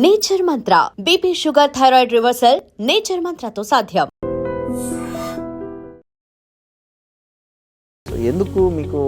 Nature Mantra BP sugar thyroid reversal nature మంత్రతో సాధ్యం. ఎందుకు మీకు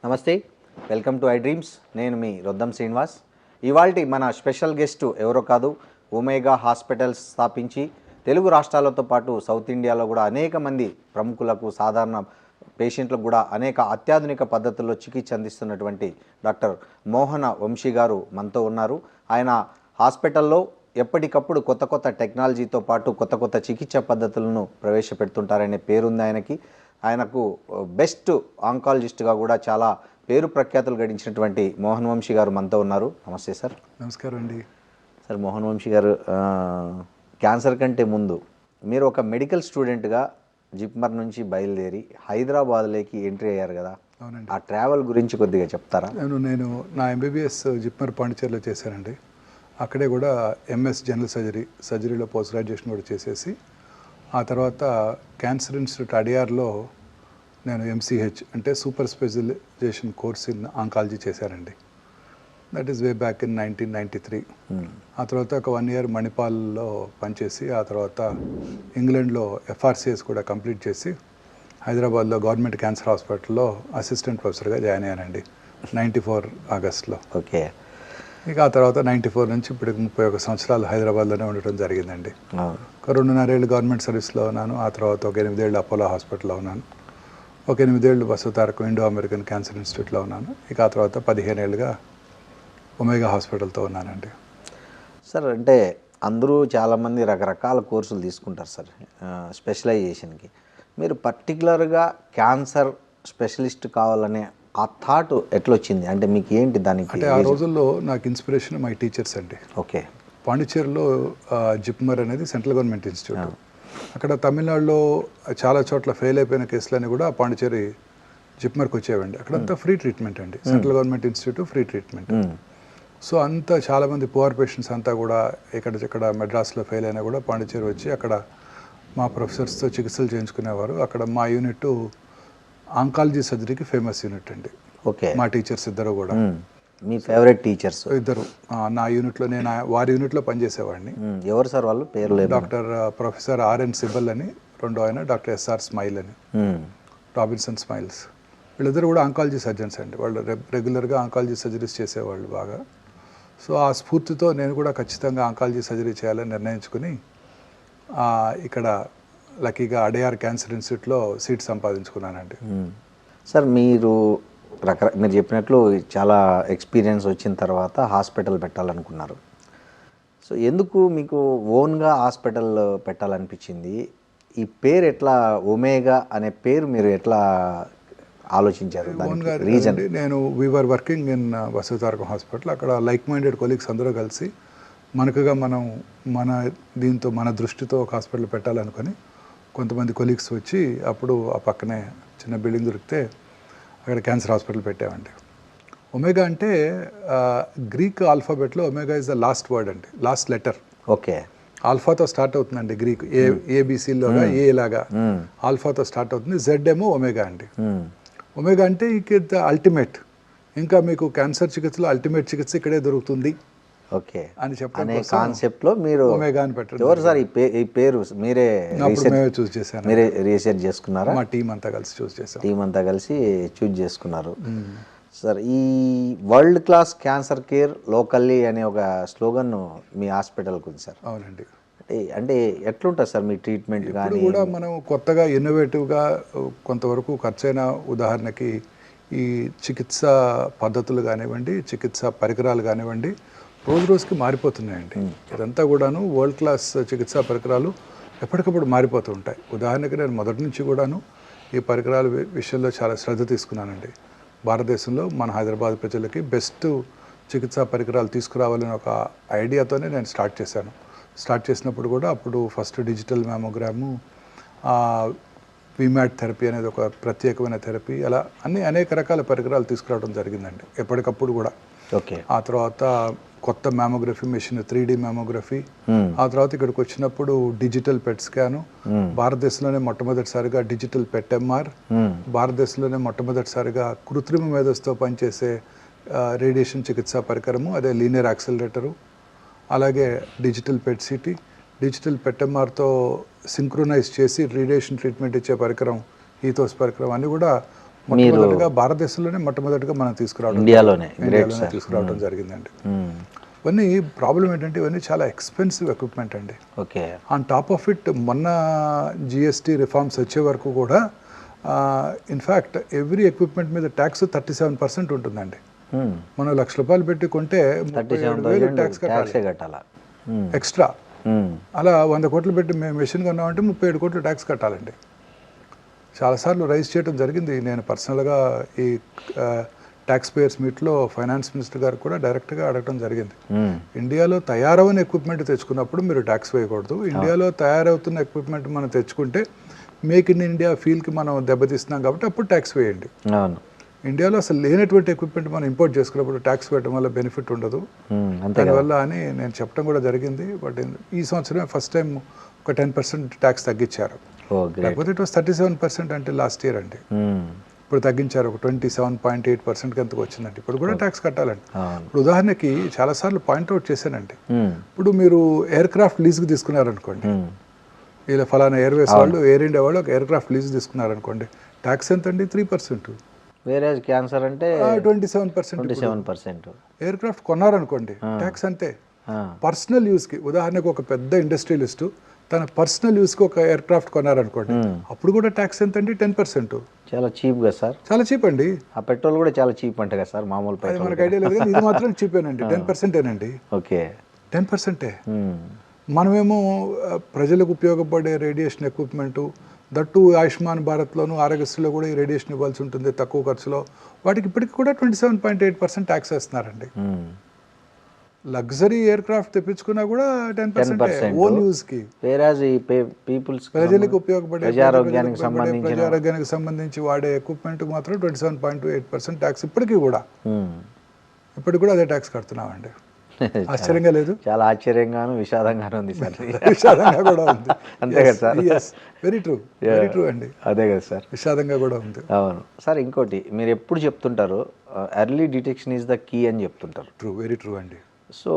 నమస్తే, వెల్కమ్ టు ఐ డ్రీమ్స్. నేను మీ రొద్దం శ్రీనివాస్. ఇవాల్టి మన స్పెషల్ గెస్ట్ ఎవరో కాదు, ఒమేగా హాస్పిటల్స్ స్థాపించి తెలుగు రాష్ట్రాలతో పాటు సౌత్ ఇండియాలో కూడా అనేక మంది ప్రముఖులకు, సాధారణ పేషెంట్లకు కూడా అనేక అత్యాధునిక పద్ధతుల్లో చికిత్స అందిస్తున్నటువంటి డాక్టర్ మోహన వంశీ గారు మనతో ఉన్నారు. ఆయన హాస్పిటల్లో ఎప్పటికప్పుడు కొత్త కొత్త టెక్నాలజీతో పాటు కొత్త కొత్త చికిత్స పద్ధతులను ప్రవేశపెడుతుంటారనే పేరుంది ఆయనకి. ఆయనకు బెస్ట్ ఆంకాలజిస్ట్గా కూడా చాలా పేరు ప్రఖ్యాతులు గడించినటువంటి మోహన్ వంశీ గారు మనతో ఉన్నారు. నమస్తే సార్. నమస్కారం అండి. సార్, మోహన్ వంశీ గారు, క్యాన్సర్ కంటే ముందు మీరు ఒక మెడికల్ స్టూడెంట్గా జిప్మర్ నుంచి బయలుదేరి హైదరాబాద్లోకి ఎంట్రీ అయ్యారు కదా. అవునండి. ఆ ట్రావెల్ గురించి కొద్దిగా చెప్తారా? నేను నా ఎంబీబీఎస్ జిప్మర్ పాండిచేరిలో చేశానండి. అక్కడే కూడా ఎంఎస్ జనరల్ సర్జరీలో పోస్ట్ గ్రాడ్యుయేషన్ కూడా చేసేసి ఆ తర్వాత క్యాన్సర్ ఇన్స్టిట్యూట్ అడియార్లో నేను ఎంసీహెచ్ అంటే super specialization course in oncology చేశానండి. That is way back in 1993. ఆ తర్వాత ఒక 1 year మణిపాల్లో పనిచేసి ఆ తర్వాత ఇంగ్లాండ్లో ఎఫ్ఆర్సిఎస్ కూడా కంప్లీట్ చేసి హైదరాబాద్లో గవర్నమెంట్ క్యాన్సర్ హాస్పిటల్లో అసిస్టెంట్ ప్రొఫెసర్గా జాయిన్ అయ్యానండి 94 ఆగస్ట్లో. ఓకే. ఇక ఆ తర్వాత 94 నుంచి ఇప్పటికి 31 సంవత్సరాలు హైదరాబాద్లోనే ఉండటం జరిగిందండి. ఒక 2.5 ఏళ్ళు గవర్నమెంట్ సర్వీస్లో ఉన్నాను. ఆ తర్వాత ఒక 8 ఏళ్ళు అపోలో హాస్పిటల్లో ఉన్నాను. ఒక 8 ఏళ్ళు వసుతారకం ఇండో అమెరికన్ క్యాన్సర్ ఇన్స్టిట్యూట్లో ఉన్నాను. ఇక ఆ తర్వాత 15 ఏళ్ళుగా ఒమేగా హాస్పిటల్తో ఉన్నానండి. సార్, అంటే అందరూ చాలామంది రకరకాల కోర్సులు తీసుకుంటారు సార్ స్పెషలైజేషన్కి. మీరు పర్టికులర్గా క్యాన్సర్ స్పెషలిస్ట్ కావాలనే ఆ థాట్ ఎట్లా వచ్చింది? అంటే మీకు ఏంటి దానికి? అంటే ఆ రోజుల్లో నాకు ఇన్స్పిరేషన్ మై టీచర్స్ అండి. ఓకే. పాండిచేరిలో జిప్మర్ అనేది సెంట్రల్ గవర్నమెంట్ ఇన్స్టిట్యూట్. అక్కడ తమిళనాడులో చాలా చోట్ల ఫెయిల్ అయిపోయిన కేసులన్నీ కూడా పాండిచేరి జిప్మర్కి వచ్చేవండి. అక్కడంతా ఫ్రీ ట్రీట్మెంట్ అండి. Central government institute free treatment. So అంతా చాలామంది పువర్ పేషెంట్స్ అంతా కూడా ఇక్కడ మెడ్రాస్లో ఫెయిల్ అయినా కూడా పాండిచేరి వచ్చి అక్కడ మా ప్రొఫెసర్స్తో చికిత్సలు చేయించుకునేవారు. అక్కడ మా యూనిట్ ఆంకాలజీ సర్జరీకి ఫేమస్ యూనిట్ అండి. ఓకే. మా టీచర్స్ ఇద్దరు కూడా. మీ ఫేవరెట్ టీచర్స్ ఇద్దరు నా యూనిట్లో, నేను వారి యూనిట్లో పనిచేసేవాడిని. ఎవరు సార్ వాళ్ళు పేర్లు? డాక్టర్ ప్రొఫెసర్ ఆర్ఎన్ సిబల్ అని, రెండో ఆయన డాక్టర్ ఎస్ఆర్ స్మైల్ అని, రాబిన్సన్ స్మైల్స్. వీళ్ళిద్దరు కూడా ఆంకాలజీ సర్జన్స్ అండి. వాళ్ళు రెగ్యులర్గా ఆంకాలజీ సర్జరీస్ చేసేవాళ్ళు బాగా. సో ఆ స్ఫూర్తితో నేను కూడా ఖచ్చితంగా ఆంకాలజీ సర్జరీ చేయాలని నిర్ణయించుకుని ఇక్కడ లక్కీగా అడయార్ క్యాన్సర్ ఇన్స్టిట్యూట్లో సీట్ సంపాదించుకున్నానండి. సార్ మీరు మీరు చెప్పినట్లు చాలా ఎక్స్పీరియన్స్ వచ్చిన తర్వాత హాస్పిటల్ పెట్టాలనుకున్నారు. సో ఎందుకు మీకు ఓన్గా హాస్పిటల్ పెట్టాలనిపించింది? ఈ పేరు ఎట్లా, ఒమేగా అనే పేరు మీరు ఎట్లా ఆలోచించారు? రీజన్? నేను వీఆర్ వర్కింగ్ ఇన్ వసతితారకం హాస్పిటల్. అక్కడ లైక్ మైండెడ్ కొలీగ్స్ అందరూ కలిసి మనకుగా మన దీంతో మన దృష్టితో ఒక హాస్పిటల్ పెట్టాలనుకొని కొంతమంది కొలీగ్స్ వచ్చి అప్పుడు ఆ పక్కనే చిన్న బిల్డింగ్ దొరికితే అక్కడ క్యాన్సర్ హాస్పిటల్ పెట్టామండి. ఒమేగా అంటే గ్రీక్ ఆల్ఫాబెట్లో omega is the last word అండి, లాస్ట్ లెటర్. ఓకే. ఆల్ఫాతో స్టార్ట్ అవుతుందండి గ్రీక్, ఏబిసిలోగా ఏ లాగా ఆల్ఫాతో స్టార్ట్ అవుతుంది. జెడ్ ఏమో ఒమేగా అండి. ఒమేగా అంటే ద అల్టిమేట్, ఇంకా మీకు క్యాన్సర్ చికిత్సలో అల్టిమేట్ చికిత్స ఇక్కడే దొరుకుతుంది ఓకే అని చెప్పే కాన్సెప్ట్ లో మీరు ఒమేగా అని పెట్టారు. ఎవరు సార్ ఈ పేరు? మీరే చూస్ చేశాను. మీరే రీసెర్చ్ చేసుకున్నారా? మా టీం అంతా కలిసి చూస్ చేశాం. టీం అంతా కలిసి చూస్ చేసుకున్నారు. సార్ ఈ world class cancer care locally అనే ఒక స్లోగన్ మీ హాస్పిటల్కి ఉంది సార్. అవునండి. అంటే ఎట్లుంటుంది సార్ మీ ట్రీట్మెంట్? కానీ కూడా మనం కొత్తగా ఇన్నోవేటివ్గా కొంతవరకు ఖర్చైన, ఉదాహరణకి ఈ చికిత్స పద్ధతులు కానివ్వండి, చికిత్స పరికరాలు కానివ్వండి, రోజు రోజుకి మారిపోతున్నాయండి. ఇదంతా కూడాను వరల్డ్ క్లాస్ చికిత్సా పరికరాలు ఎప్పటికప్పుడు మారిపోతూ ఉంటాయి. ఉదాహరణకి నేను మొదటి నుంచి కూడాను ఈ పరికరాల విషయంలో చాలా శ్రద్ధ తీసుకున్నానండి. భారతదేశంలో మన హైదరాబాద్ ప్రజలకి బెస్ట్ చికిత్సా పరికరాలు తీసుకురావాలని ఒక ఐడియాతోనే నేను స్టార్ట్ చేశాను. స్టార్ట్ చేసినప్పుడు కూడా అప్పుడు ఫస్ట్ డిజిటల్ మ్యామోగ్రాము, విమాట్ థెరపీ అనేది ఒక ప్రత్యేకమైన థెరపీ, అలా అనేక రకాల పరికరాలు తీసుకురావడం జరిగిందండి ఎప్పటికప్పుడు కూడా. ఓకే. ఆ తర్వాత కొత్త మ్యామోగ్రఫీ మెషిన్, 3D మ్యామోగ్రఫీ. ఆ తర్వాత ఇక్కడికి వచ్చినప్పుడు డిజిటల్ పెట్ స్కాను, భారతదేశంలోనే మొట్టమొదటిసారిగా డిజిటల్ పెట్ ఎంఆర్, భారతదేశంలోనే మొట్టమొదటిసారిగా కృత్రిమ మేధస్సుతో పనిచేసే రేడియేషన్ చికిత్సా పరికరము, అదే లీనియర్ యాక్సిలరేటరు, అలాగే డిజిటల్ పెట్ సిటీ, డిజిటల్ పెట్ ఎంఆర్తో సింక్రొనైజ్ చేసి రేడియేషన్ ట్రీట్మెంట్ ఇచ్చే పరికరం, ఈథోస్ పరికరం అన్నీ కూడా మొట్టమొదటిగా భారతదేశంలోనే మొట్టమొదటిగా మనం తీసుకురావడం, ఇండియాలోనే తీసుకురావడం జరిగిందండి. ఇవన్నీ ప్రాబ్లం ఏంటంటే ఇవన్నీ చాలా ఎక్స్పెన్సివ్ ఎక్విప్మెంట్ అండి. Okay. On top of it మొన్న జిఎస్టీ రిఫార్మ్స్ వచ్చే వరకు కూడా ఇన్ఫ్యాక్ట్ ఎవ్రీ ఎక్విప్మెంట్ మీద ట్యాక్స్ 37% ఉంటుందండి. మనం ₹1,00,000 పెట్టి కొంటే 37,000 ట్యాక్స్ కట్టాలి ఎక్స్ట్రా. అలా 100 కోట్లు పెట్టి మేము మెషిన్ కొన్నామంటే 37 కోట్లు ట్యాక్స్ కట్టాలండి. చాలాసార్లు రైజ్ చేయడం జరిగింది. నేను పర్సనల్గా ఈ ట్యాక్స్ పేయర్స్ మీట్లో ఫైనాన్స్ మినిస్టర్ గారు కూడా డైరెక్ట్గా అడగడం జరిగింది. ఇండియాలో తయారవని ఎక్విప్మెంట్ తెచ్చుకున్నప్పుడు మీరు ట్యాక్స్ వేయకూడదు. ఇండియాలో తయారవుతున్న ఎక్విప్మెంట్ మనం తెచ్చుకుంటే మేక్ ఇన్ ఇండియా ఫీల్కి మనం దెబ్బతీస్తున్నాం కాబట్టి అప్పుడు ట్యాక్స్ వేయండి. ఇండియాలో అసలు లేనటువంటి ఎక్విప్మెంట్ మనం ఇంపోర్ట్ చేసుకున్నప్పుడు ట్యాక్స్ వేయడం వల్ల బెనిఫిట్ ఉండదు దానివల్ల అని నేను చెప్పడం కూడా జరిగింది. బట్ ఈ సంవత్సరమే ఫస్ట్ టైం ఒక 10% ట్యాక్స్ తగ్గించారు. లేకపోతే ఇట్ వాస్ 37% అంటే లాస్ట్ ఇయర్ అండి. ఇప్పుడు తగ్గించారు, ఒక 27.8% ఎంతకు వచ్చిందండి. ఇప్పుడు కూడా ట్యాక్స్ కట్టాలండి. ఇప్పుడు ఉదాహరణకి చాలాసార్లు పాయింట్అవుట్ చేశానండి. ఇప్పుడు మీరు ఎయిర్ క్రాఫ్ట్ లీజ్కి తీసుకున్నారనుకోండి, ఇలా ఫలానా ఎయిర్వేస్ వాళ్ళు, ఎయిర్ ఇండియా వాళ్ళు ఒక ఎయిర్ క్రాఫ్ట్ లీజ్ తీసుకున్నారనుకోండి, ట్యాక్స్ ఎంత అండి? 3%. వేరే క్యాన్సర్ అంటే 27%. ఎయిర్ క్రాఫ్ట్ కొన్నారనుకోండి, ట్యాక్స్ అంతే. పర్సనల్ యూస్కి, ఉదాహరణకు ఒక పెద్ద ఇండస్ట్రియలిస్టు తన పర్సనల్ యూస్కి ఒక ఎయిర్ క్రాఫ్ట్ కొన్నారనుకోండి, అప్పుడు కూడా ట్యాక్స్ ఎంత అండి? 10%. చాలా చీప్గా సార్. చాలా చీప్ అండి. ఆ పెట్రోల్ కూడా చాలా చీప్ అంట కదా సార్, మామూలు పెట్రోల్. మనకు ఐడియా లేదు కానీ ఇది మాత్రం చీపేనండి. 10%ఏనండి. ఓకే, 10%. మనమేమో ప్రజలకు ఉపయోగపడే రేడియేషన్ ఎక్విప్మెంటు, దట్టు ఆయుష్మాన్ భారత్లోను ఆరోగ్యశ్రీలో కూడా ఈ రేడియేషన్ ఇవ్వాల్సి ఉంటుంది తక్కువ ఖర్చులో. వాటికి ఇప్పటికి కూడా 27.8% ట్యాక్స్ వేస్తున్నారండి. లగ్జరీ ఎయిర్ క్రాఫ్ట్ తెప్పించుకున్నా కూడా 10% ఓన్ యూజ్ కి. ప్రజలకు ఉపయోగపడే ప్రజారోగ్యానికి సంబంధించి వాడే ఎక్విప్మెంట్ మాత్రం 27.8% ట్యాక్స్ ఇప్పటికీ కూడా అదే ట్యాక్స్ కడుతున్నామండి. ఆశ్చర్యంగా లేదు? చాలా ఆశ్చర్యంగాను విషాదంగాను ఉంది సార్. విషాదంగా కూడా ఉంది. అంతే కదా సార్? వెరీ ట్రూ అండి. అదే కదా సార్, విషాదంగా కూడా ఉంది. అవును సార్. ఇంకోటి మీరు ఎప్పుడు చెప్తుంటారు, early detection is the key అని చెప్తుంటారు. వెరీ ట్రూ అండి. సో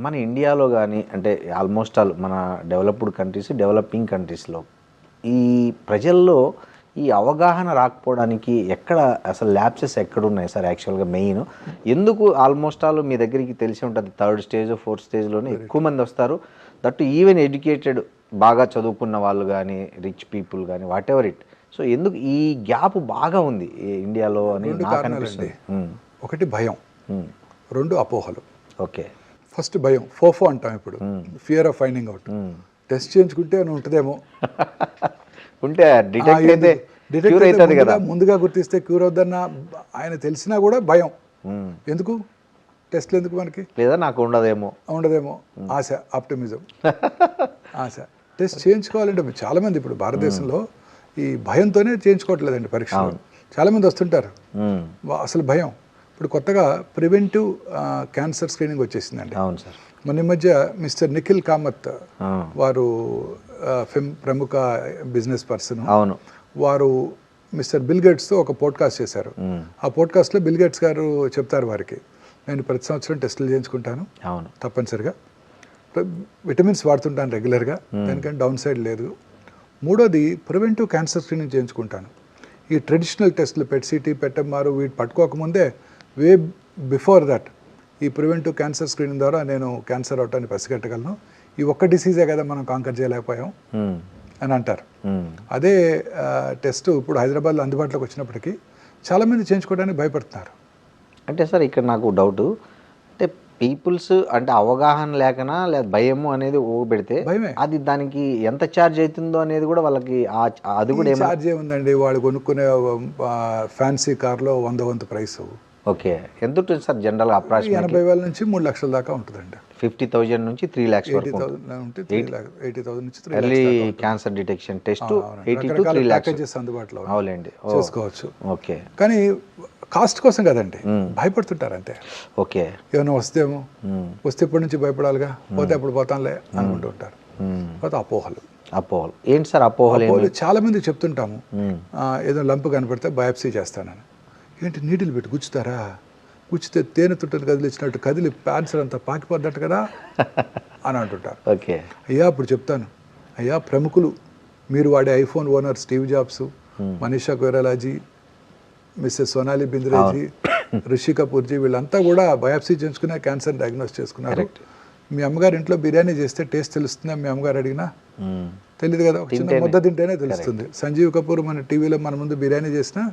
మన ఇండియాలో కానీ అంటే ఆల్మోస్ట్ ఆల్ మన డెవలప్డ్ కంట్రీస్, డెవలపింగ్ కంట్రీస్లో ఈ ప్రజల్లో ఈ అవగాహన రాకపోవడానికి ఎక్కడ అసలు ల్యాబ్సెస్ ఎక్కడ ఉన్నాయి సార్? యాక్చువల్గా మెయిన్ ఎందుకు ఆల్మోస్ట్ ఆల్ మీ దగ్గరికి తెలిసి ఉంటుంది, 3rd స్టేజ్ 4th స్టేజ్లోనే ఎక్కువ మంది వస్తారు. దట్ ఈవెన్ ఎడ్యుకేటెడ్, బాగా చదువుకున్న వాళ్ళు కానీ, రిచ్ పీపుల్ కానీ, వాట్ ఎవర్ ఇట్. సో ఎందుకు ఈ గ్యాప్ బాగా ఉంది ఇండియాలో అని నాకు అనిపిస్తుంది. ఒకటి భయం, 2 అపోహలు. ఓకే, ఫస్ట్ భయం, ఫోఫో అంటాం ఇప్పుడు, fear of finding out. Test చేయించుకుంటే అని ఉంటుందేమో, ఉంటే డిటెక్ట్ అయితే కదా, ముందుగా గుర్తిస్తే క్యూర్ అవుద్దన్న ఆయన తెలిసినా కూడా భయం. ఎందుకు టెస్ట్లు ఎందుకు మనకి? లేదా నాకు ఉండదేమో ఆశ, ఆప్టిమిజం, ఆశ. టెస్ట్ చేయించుకోవాలంటే చాలామంది ఇప్పుడు భారతదేశంలో ఈ భయంతోనే చేయించుకోవట్లేదండి పరీక్షలు. చాలామంది వస్తుంటారు, అసలు భయం. ఇప్పుడు కొత్తగా ప్రివెంటివ్ క్యాన్సర్ స్క్రీనింగ్ వచ్చేసిందండి. అవును సార్. మొన్న మధ్య మిస్టర్ నిఖిల్ కామత్ వారు ప్రముఖ బిజినెస్ పర్సన్, అవును, వారు మిస్టర్ బిల్ గేట్స్తో ఒక పోడ్కాస్ట్ చేశారు. ఆ పోడ్కాస్ట్లో బిల్ గేట్స్ గారు చెప్తారు వారికి, నేను ప్రతి సంవత్సరం టెస్టులు చేయించుకుంటాను, అవును, తప్పనిసరిగా విటమిన్స్ వాడుతుంటాను రెగ్యులర్గా, దానికంటే డౌన్ సైడ్ లేదు. 3వది ప్రివెంటివ్ క్యాన్సర్ స్క్రీనింగ్ చేయించుకుంటాను. ఈ ట్రెడిషనల్ టెస్టులు పెట్-సిటీ, పెట్టమ్మారు వీటి పట్టుకోకముందే వే బిఫోర్ దట్ ఈ ప్రివెంటివ్ క్యాన్సర్ స్క్రీనింగ్ ద్వారా నేను క్యాన్సర్ అవటాన్ని పసిగట్టగలను. ఈ ఒక్క డిసీజే కదా మనం కాంకర్ చేయలేకపోయాం అని అంటారు. అదే టెస్ట్ ఇప్పుడు హైదరాబాద్లో అందుబాటులోకి వచ్చినప్పటికీ చాలామంది చేయించుకోవడానికి భయపడుతున్నారు. అంటే సార్ ఇక్కడ నాకు డౌట్, అంటే పీపుల్స్ అంటే అవగాహన లేకనా లేదా భయము అనేది పెడితే భయమే, అది దానికి ఎంత ఛార్జ్ అవుతుందో అనేది కూడా వాళ్ళకి అది కూడా ఛార్జ్ ఏముందండి, వాళ్ళు కొనుక్కునే ఫ్యాన్సీ కార్లో 100 వంతు ప్రైస్. ఓకే, ఎంత ఉంటుంది సార్ జనరల్? అప్రాక్సిమేట్లీ 80,000 నుంచి 3 లక్షల దాకా ఉంటుందండి. 50,000 నుంచి 3 lakhs వరకు. 80,000 నుంచి 3 early cancer detection test 80 to 3 lakhs packages అందుబాటులో అవునండి, చేసుకోవచ్చు. ఓకే, కానీ కాస్ట్ కోసం కదండి, భయపడుతుంటారు అంతే. ఓకే, ఏమైనా వస్తేమో, వస్తే ఇప్పటి నుంచి భయపడాలిగా, పోతే అప్పుడు పోతాంలే అనుకుంటూ ఉంటారు. పోతే అపోహలు ఏంటి సార్ అపోహలు? చాలా మంది చెప్తుంటాము, ఏదో లంపు కనపడితే బయాప్సీ చేస్తానని. ఏంటి నీటిలు పెట్టి గుచ్చుతారా? గుచ్చితే తేనె తుట్టలు కదిలిచ్చినట్టు కదిలి క్యాన్సర్ అంతా పాకిపోద్దట కదా అని అంటుంటారు. ఓకే, అయ్యా అప్పుడు చెప్తాను, అయ్యా ప్రముఖులు మీరు వాడే iPhone owner Steve Jobs, Manisha కొయిరాలాజీ, మిస్సెస్ సోనాలి బింద్రేజీ, రిషి కపూర్జీ, వీళ్ళంతా కూడా బయాప్సీ చేయించుకునే క్యాన్సర్ డయాగ్నోస్ చేసుకున్నారు. మీ అమ్మగారు ఇంట్లో బిర్యానీ చేస్తే టేస్ట్ తెలుస్తుందా? మీ అమ్మగారు అడిగినా తెలియదు కదా, ఒక చిన్న ముద్ద తింటేనే తెలుస్తుంది. సంజీవ్ కపూర్ మన టీవీలో మన ముందు బిర్యానీ చేసినా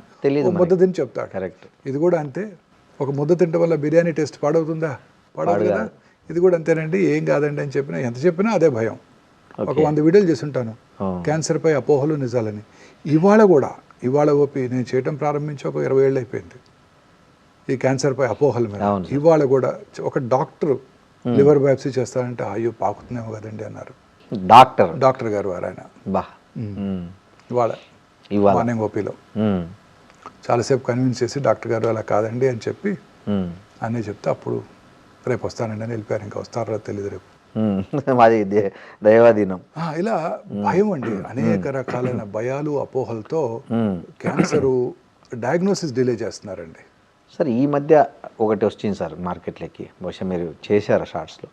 ముద్ద తిని చెప్తాడు. కరెక్ట్. ఇది కూడా అంతే, ఒక ముద్ద తింటే వల్ల బిర్యానీ టేస్ట్ పాడవుతుందా? పాడదు కదా. ఇది కూడా అంతేనండి, ఏం కాదండి అని చెప్పినా, ఎంత చెప్పినా అదే భయం. ఒక 100 వీడియోలు చేసి ఉంటాను క్యాన్సర్పై అపోహలు నిజాలని. ఇవాళ ఓపి నేను చేయటం ప్రారంభించి ఒక 20 ఏళ్ళు అయిపోయింది ఈ క్యాన్సర్పై అపోహల మీద. ఇవాళ కూడా ఒక డాక్టర్ లివర్ బయాప్సీ చేస్తారంటే అయ్యో పాకుతున్నామో కదండి అన్నారు డాక్టర్ గారు వారు. ఆయన ఇవాళ మార్నింగ్ ఓపీలో చాలాసేపు కన్విన్స్ చేసి డాక్టర్ గారు అలా కాదండి అని చెప్పి అన్నీ చెప్తే అప్పుడు రేపు వస్తానండి అని వెళ్ళిపోయారు. ఇంకా వస్తారో తెలియదు రేపు. మాది దైవాధీనం. ఇలా భయం అండి, అనేక రకాలైన భయాలు అపోహలతో క్యాన్సర్ డయాగ్నోసిస్ డిలే చేస్తున్నారండి. సార్ ఈ మధ్య ఒకటి వచ్చింది సార్ మార్కెట్లోకి, బహుశా మీరు చేశారు షార్ట్స్లో,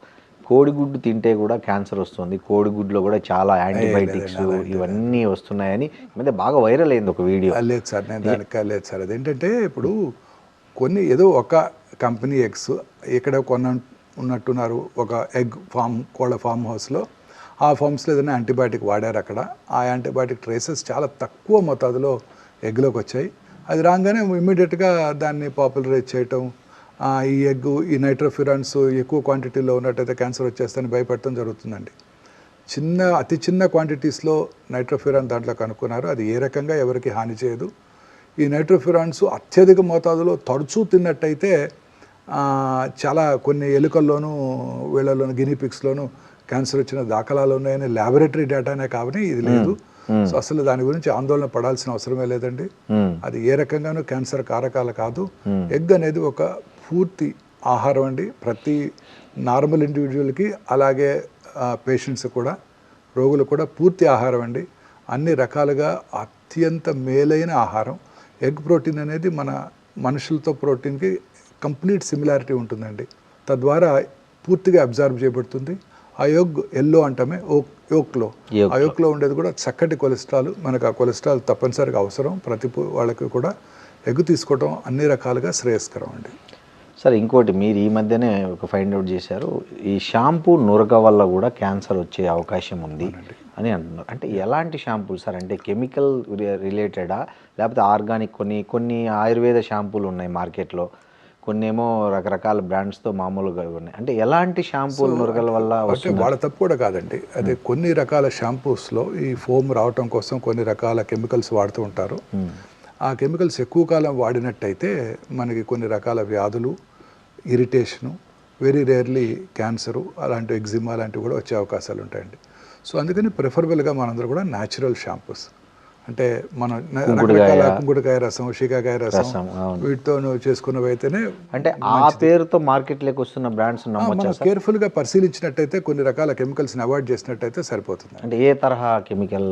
కోడిగుడ్డు తింటే కూడా క్యాన్సర్ వస్తుంది, కోడిగుడ్లో కూడా చాలా యాంటీబయాటిక్స్ ఇవన్నీ వస్తున్నాయని ఈ మధ్య బాగా వైరల్ అయింది ఒక వీడియో. లేదు సార్, నేను దానికి లేదు సార్. అదేంటంటే ఇప్పుడు కొన్ని ఏదో ఒక కంపెనీ ఎగ్స్ ఇక్కడ ఉన్నట్టున్నారు, ఒక ఎగ్ ఫామ్, కోళ్ళ ఫామ్ హౌస్లో. ఆ ఫామ్స్లో ఏదైనా యాంటీబయాటిక్ వాడారు అక్కడ. ఆ యాంటీబయాటిక్ ట్రేసెస్ చాలా తక్కువ మోతాదులో ఎగ్లోకి వచ్చాయి. అది రాగానే ఇమ్మీడియట్గా దాన్ని పాపులరైజ్ చేయటం, ఈ ఎగ్ ఈ నైట్రోఫ్యూరాన్స్ ఎక్కువ క్వాంటిటీలో ఉన్నట్టయితే క్యాన్సర్ వచ్చేస్తుందని భయపెట్టడం జరుగుతుందండి. అతి చిన్న క్వాంటిటీస్లో నైట్రోఫ్యూరాన్ దాంట్లో కనుక్కున్నారు. అది ఏ రకంగా ఎవరికి హాని చేయదు. ఈ నైట్రోఫ్యూరాన్స్ అత్యధిక మోతాదులో తరచూ తిన్నట్టయితే చాలా కొన్ని ఎలుకల్లోనూ వీళ్ళలోనూ గినీపిక్స్లోనూ క్యాన్సర్ వచ్చిన దాఖలాలు ఉన్నాయని ల్యాబొరేటరీ డేటానే కాబట్టి ఇది లేదు. సో అసలు దాని గురించి ఆందోళన పడాల్సిన అవసరమే లేదండి. అది ఏ రకంగానూ క్యాన్సర్ కారకాలు కాదు. ఎగ్ అనేది ఒక పూర్తి ఆహారం అండి. ప్రతి నార్మల్ ఇండివిజువల్కి అలాగే పేషెంట్స్ కూడా, రోగులు కూడా పూర్తి ఆహారం అండి. అన్ని రకాలుగా అత్యంత మేలైన ఆహారం. ఎగ్ ప్రోటీన్ అనేది మన మనుషులతో ప్రోటీన్కి కంప్లీట్ సిమిలారిటీ ఉంటుందండి. తద్వారా పూర్తిగా అబ్జార్బ్ చేయబడుతుంది. ఆ ఎల్లో అంటామే యోక్లో, ఆ యోక్లో ఉండేది కూడా చక్కటి కొలెస్ట్రాల్. మనకు ఆ కొలెస్ట్రాల్ తప్పనిసరిగా అవసరం. ప్రతి వాళ్ళకి కూడా ఎగ్ తీసుకోవడం అన్ని రకాలుగా శ్రేయస్కరం అండి. సార్ ఇంకోటి, మీరు ఈ మధ్యనే ఒక ఫైండ్ అవుట్ చేశారు, ఈ షాంపూ నురగ వల్ల కూడా క్యాన్సర్ వచ్చే అవకాశం ఉంది అని అంటున్నారు. అంటే ఎలాంటి షాంపూలు సార్? అంటే కెమికల్ రిలేటెడా, లేకపోతే ఆర్గానిక్? కొన్ని ఆయుర్వేద షాంపూలు ఉన్నాయి మార్కెట్లో, కొన్ని ఏమో రకరకాల బ్రాండ్స్తో మామూలుగా ఉన్నాయి. అంటే ఎలాంటి షాంపూలు నురగల వల్ల అంటే వాళ్ళ తప్పు కూడా కాదండి. అదే కొన్ని రకాల షాంపూస్లో ఈ ఫోమ్ రావటం కోసం కొన్ని రకాల కెమికల్స్ వాడుతూ ఉంటారు. ఆ కెమికల్స్ ఎక్కువ కాలం వాడినట్టయితే మనకి కొన్ని రకాల వ్యాధులు, ఇరిటేషను, వెరీ రేర్లీ క్యాన్సరు, అలాంటి ఎగ్జిమా లాంటివి కూడా వచ్చే అవకాశాలు ఉంటాయండి. సో అందుకని ప్రిఫరబుల్గా మనందరూ కూడా న్యాచురల్ షాంపూస్, అంటే మనం రకరకాల కుంకుడుకాయ రసం, షీకాకాయ రసం వీటితో చేసుకున్నవి అయితేనే, అంటే ఆ పేరుతో మార్కెట్లోకి వస్తున్న బ్రాండ్స్ మనం కేర్ఫుల్గా పరిశీలించినట్టయితే కొన్ని రకాల కెమికల్స్ని అవాయిడ్ చేసినట్టయితే సరిపోతుంది. అంటే ఏ తరహా కెమికల్?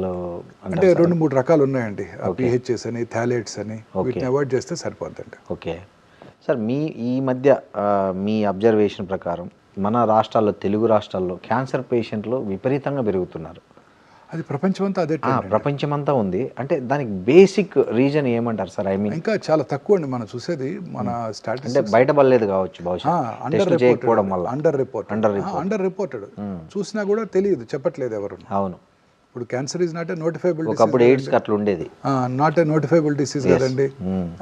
అంటే 2-3 రకాలు ఉన్నాయండి. పిహెచ్ఎస్ అని, థాలేట్స్ అని, వీటిని అవాయిడ్ చేస్తే సరిపోతుందండి. ఓకే సార్, ఈ మధ్య మీ అబ్జర్వేషన్ ప్రకారం మన రాష్ట్రాల్లో, తెలుగు రాష్ట్రాల్లో క్యాన్సర్ పేషెంట్లు విపరీతంగా పెరుగుతున్నారు. అది ప్రపంచమంతా అదే, ప్రపంచమంతా ఉంది. అంటే దానికి బేసిక్ రీజన్ ఏమంటారు సార్? ఐ మీన్ ఇంకా చాలా తక్కువ అండి మనం చూసేది. మన అంటే బయటపడలేదు కావచ్చు, బహుశా అండర్ రిపోర్టెడ్ చూసినా కూడా తెలియదు, చెప్పట్లేదు ఎవరు. అవును. ఇప్పుడు cancer is not a notifiable, ఒకప్పుడు ఎయిడ్స్ అట్లా ఉండేది, నాట్ ఏ నోటిఫైబుల్ డిసీజ్ కదండి.